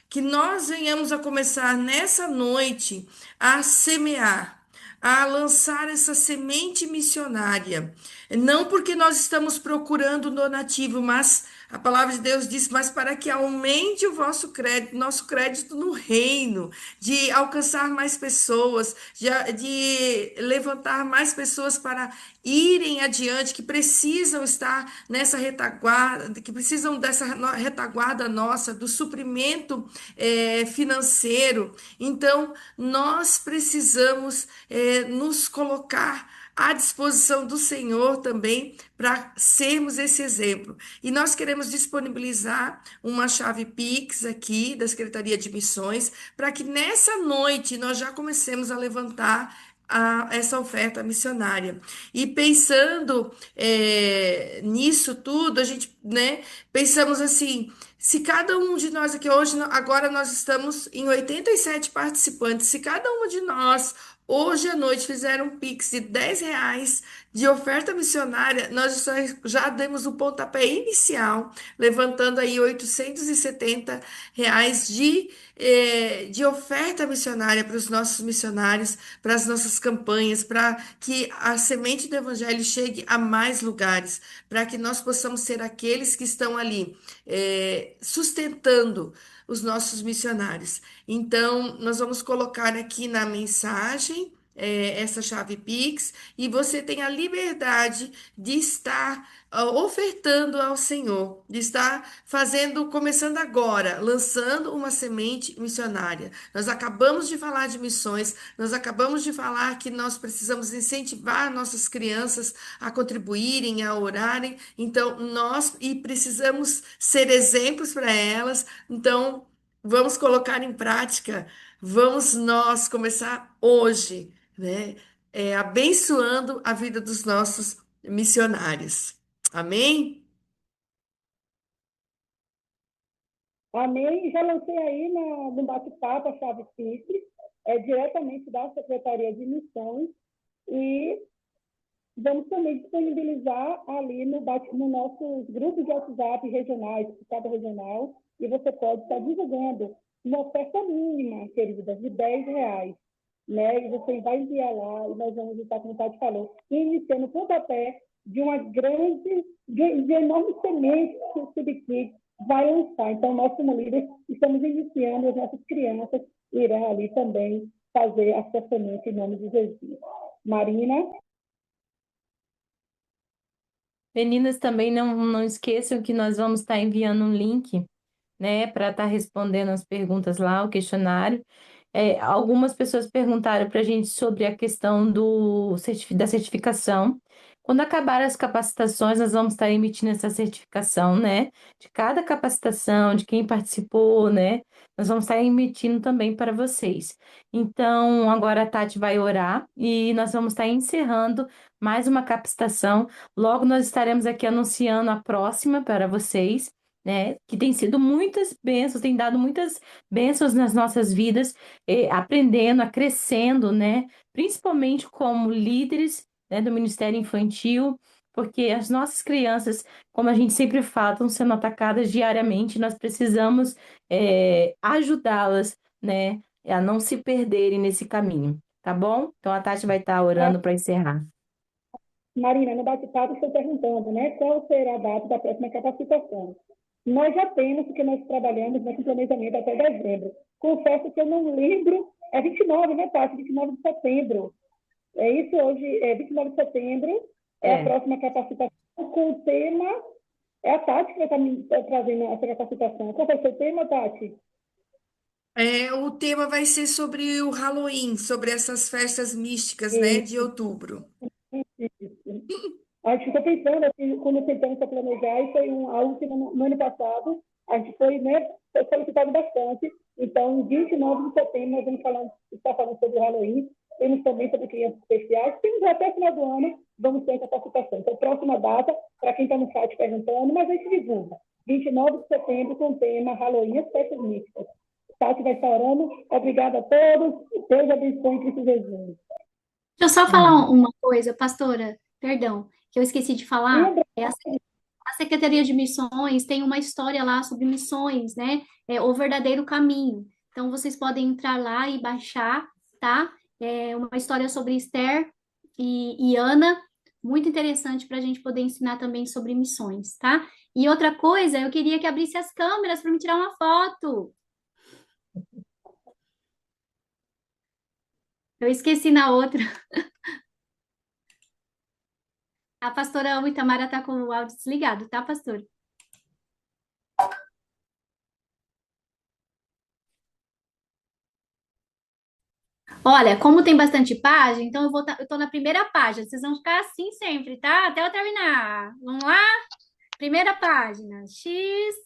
que nós venhamos a começar nessa noite a semear, a lançar essa semente missionária. Não porque nós estamos procurando um donativo, mas A palavra de Deus diz, mas para que aumente o vosso crédito, nosso crédito no reino, de alcançar mais pessoas, de levantar mais pessoas para irem adiante, que precisam estar nessa retaguarda, que precisam dessa retaguarda nossa, do suprimento financeiro. Então, nós precisamos nos colocar à disposição do Senhor também para sermos esse exemplo. E nós queremos disponibilizar uma chave Pix aqui da Secretaria de Missões para que nessa noite nós já comecemos a levantar essa oferta missionária. E pensando nisso tudo, a gente, né, pensamos assim, se cada um de nós aqui hoje, agora nós estamos em 87 participantes, se cada um de nós hoje à noite fizer um Pix de R$ 10 de oferta missionária, nós já demos o pontapé inicial, levantando aí R$ 870 de oferta missionária para os nossos missionários, para as nossas campanhas, para que a semente do Evangelho chegue a mais lugares, para que nós possamos ser aqueles que estão ali sustentando os nossos missionários. Então, nós vamos colocar aqui na mensagem essa chave Pix e você tem a liberdade de estar ofertando ao Senhor, de estar fazendo, começando agora, lançando uma semente missionária. Nós acabamos de falar de missões, nós acabamos de falar que nós precisamos incentivar nossas crianças a contribuírem, a orarem, então nós precisamos ser exemplos para elas, então vamos colocar em prática, vamos nós começar hoje, né? Abençoando a vida dos nossos missionários. Amém? Amém. Já lancei aí no bate-papo a chave Pix, diretamente da Secretaria de Missões, e vamos também disponibilizar ali no nossos grupos de WhatsApp regionais, de cada regional, e você pode estar divulgando uma oferta mínima, querida, de R$ 10, né? E você vai enviar lá, e nós vamos estar, como o Tati falou, iniciando o pontapé de uma grande, de enorme semente que o Subkids vai lançar. Então, nós, como líderes, estamos iniciando, as nossas crianças irão ali também fazer a sua semente em nome de Jesus. Marina? Meninas, também não esqueçam que nós vamos estar enviando um link, né, para estar respondendo as perguntas lá, o questionário. Algumas pessoas perguntaram para a gente sobre a questão da certificação. Quando acabar as capacitações, nós vamos estar emitindo essa certificação, né? De cada capacitação, de quem participou, né? Nós vamos estar emitindo também para vocês. Então, agora a Tati vai orar e nós vamos estar encerrando mais uma capacitação. Logo, nós estaremos aqui anunciando a próxima para vocês, né? Que tem sido muitas bênçãos, tem dado muitas bênçãos nas nossas vidas, aprendendo, crescendo, né? Principalmente como líderes, né, do Ministério Infantil, porque as nossas crianças, como a gente sempre fala, estão sendo atacadas diariamente, nós precisamos ajudá-las, né, a não se perderem nesse caminho, tá bom? Então a Tati vai estar orando para encerrar. Marina, no bate-papo estou perguntando, né, qual será a data da próxima capacitação. Nós já temos, porque nós trabalhamos com planejamento até dezembro. Confesso que eu não lembro, 29, né, Tati? 29 de setembro. É isso hoje, 29 de setembro, a próxima capacitação com o tema, a Tati que vai estar trazendo essa capacitação. Qual vai ser o tema, Tati? O tema vai ser sobre o Halloween, sobre essas festas místicas, né, de outubro. Isso. A gente ficou pensando, assim, quando tentamos se planejar, e foi algo que no ano passado a gente foi, né, solicitado bastante. Então, em 29 de setembro, nós vamos estar falando sobre o Halloween, temos também sobre crianças especiais, temos até o final do ano, vamos ter essa capacitação. Então, próxima data, para quem está no site perguntando, mas a gente divulga. 29 de setembro, com o tema Halloween, as festas místicas. Tati vai estar orando. Obrigada a todos. Deus abençoe em Cristo Jesus. Deixa eu só falar uma coisa, pastora, perdão, que eu esqueci de falar. A Secretaria de Missões tem uma história lá sobre missões, né? O verdadeiro caminho. Então, vocês podem entrar lá e baixar, tá? É uma história sobre Esther e Ana, muito interessante para a gente poder ensinar também sobre missões, tá? E outra coisa, eu queria que abrisse as câmeras para me tirar uma foto. Eu esqueci na outra. A pastora Itamara está com o áudio desligado, tá, pastor? Olha, como tem bastante página, então eu tô na primeira página. Vocês vão ficar assim sempre, tá? Até eu terminar. Vamos lá? Primeira página. X.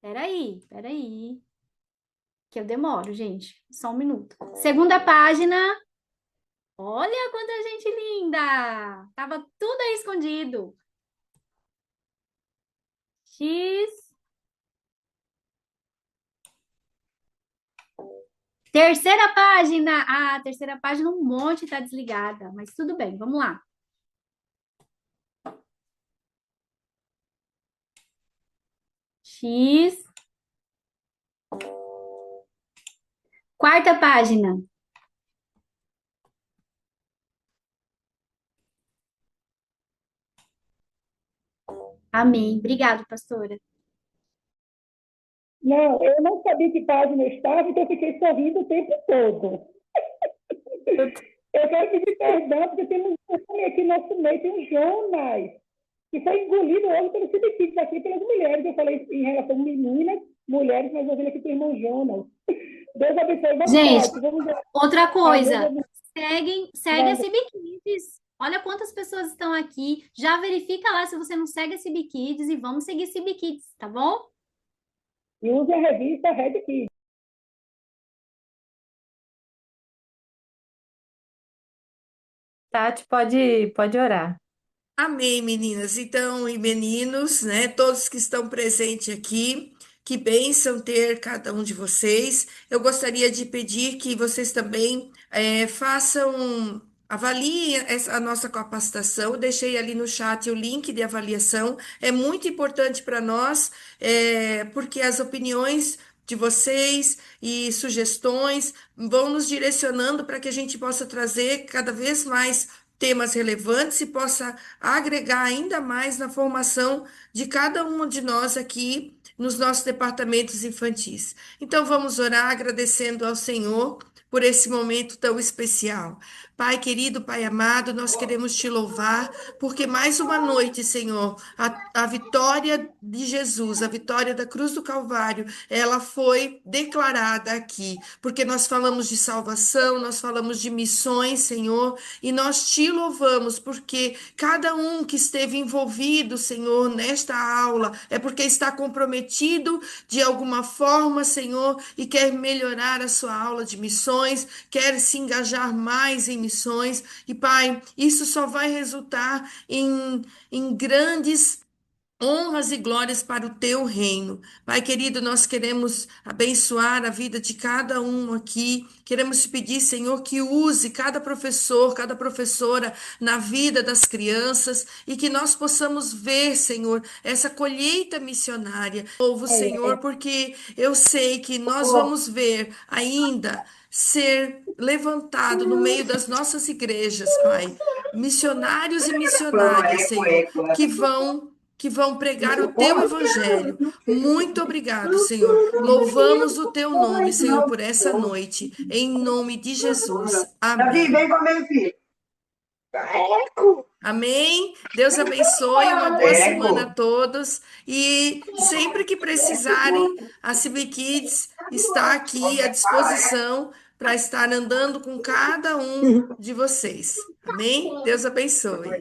Peraí. Que eu demoro, gente. Só um minuto. Segunda página. Olha quanta gente linda! Tava tudo aí escondido. X. Terceira página. Ah, a terceira página, um monte tá desligada, mas tudo bem, vamos lá. X. Quarta página. Amém. Obrigado, pastora. Não, eu não sabia que página eu estava, então eu fiquei sorrindo o tempo todo. Eu quero pedir perdão, porque temos um homem aqui no nosso meio, tem um Jonas, que foi engolido hoje pelos subsídios aqui pelas mulheres. Eu falei em relação a meninas, mulheres, mas eu vi aqui tem o irmão Jonas. Deus abençoe Gente, bastante. Vamos ver. outra Deus coisa, abençoe. segue a CB Kids. Olha quantas pessoas estão aqui. Já verifica lá se você não segue a CB Kids e vamos seguir a CB Kids, tá bom? E use a revista Red Kids. Tati, pode orar. Amém, meninas. Então, e meninos, né? Todos que estão presentes aqui, que bênção ter cada um de vocês. Eu gostaria de pedir que vocês também avaliem a nossa capacitação. Eu deixei ali no chat o link de avaliação. É muito importante para nós, porque as opiniões de vocês e sugestões vão nos direcionando para que a gente possa trazer cada vez mais temas relevantes e possa agregar ainda mais na formação de cada um de nós aqui nos nossos departamentos infantis. Então vamos orar agradecendo ao Senhor por esse momento tão especial. Pai querido, Pai amado, nós queremos te louvar, porque mais uma noite, Senhor, a vitória de Jesus, a vitória da cruz do Calvário, ela foi declarada aqui, porque nós falamos de salvação, nós falamos de missões, Senhor, e nós te louvamos, porque cada um que esteve envolvido, Senhor, nesta aula, é porque está comprometido de alguma forma, Senhor, e quer melhorar a sua aula de missões, quer se engajar mais em missões. E, Pai, isso só vai resultar em grandes honras e glórias para o teu reino. Pai querido, nós queremos abençoar a vida de cada um aqui. Queremos te pedir, Senhor, que use cada professor, cada professora na vida das crianças e que nós possamos ver, Senhor, essa colheita missionária. Louvo, Senhor, porque eu sei que nós vamos ver ainda ser levantado no meio das nossas igrejas, Pai, missionários e missionárias, Senhor, que vão pregar o teu evangelho. Muito obrigado, Senhor. Louvamos o teu nome, Senhor, por essa noite. Em nome de Jesus. Davi, Amém. vem comigo, filho. Amém. Deus abençoe. Uma boa semana a Ego. todos. E sempre que precisarem, a CB Kids está aqui à disposição para estar andando com cada um de vocês. Amém? Deus abençoe.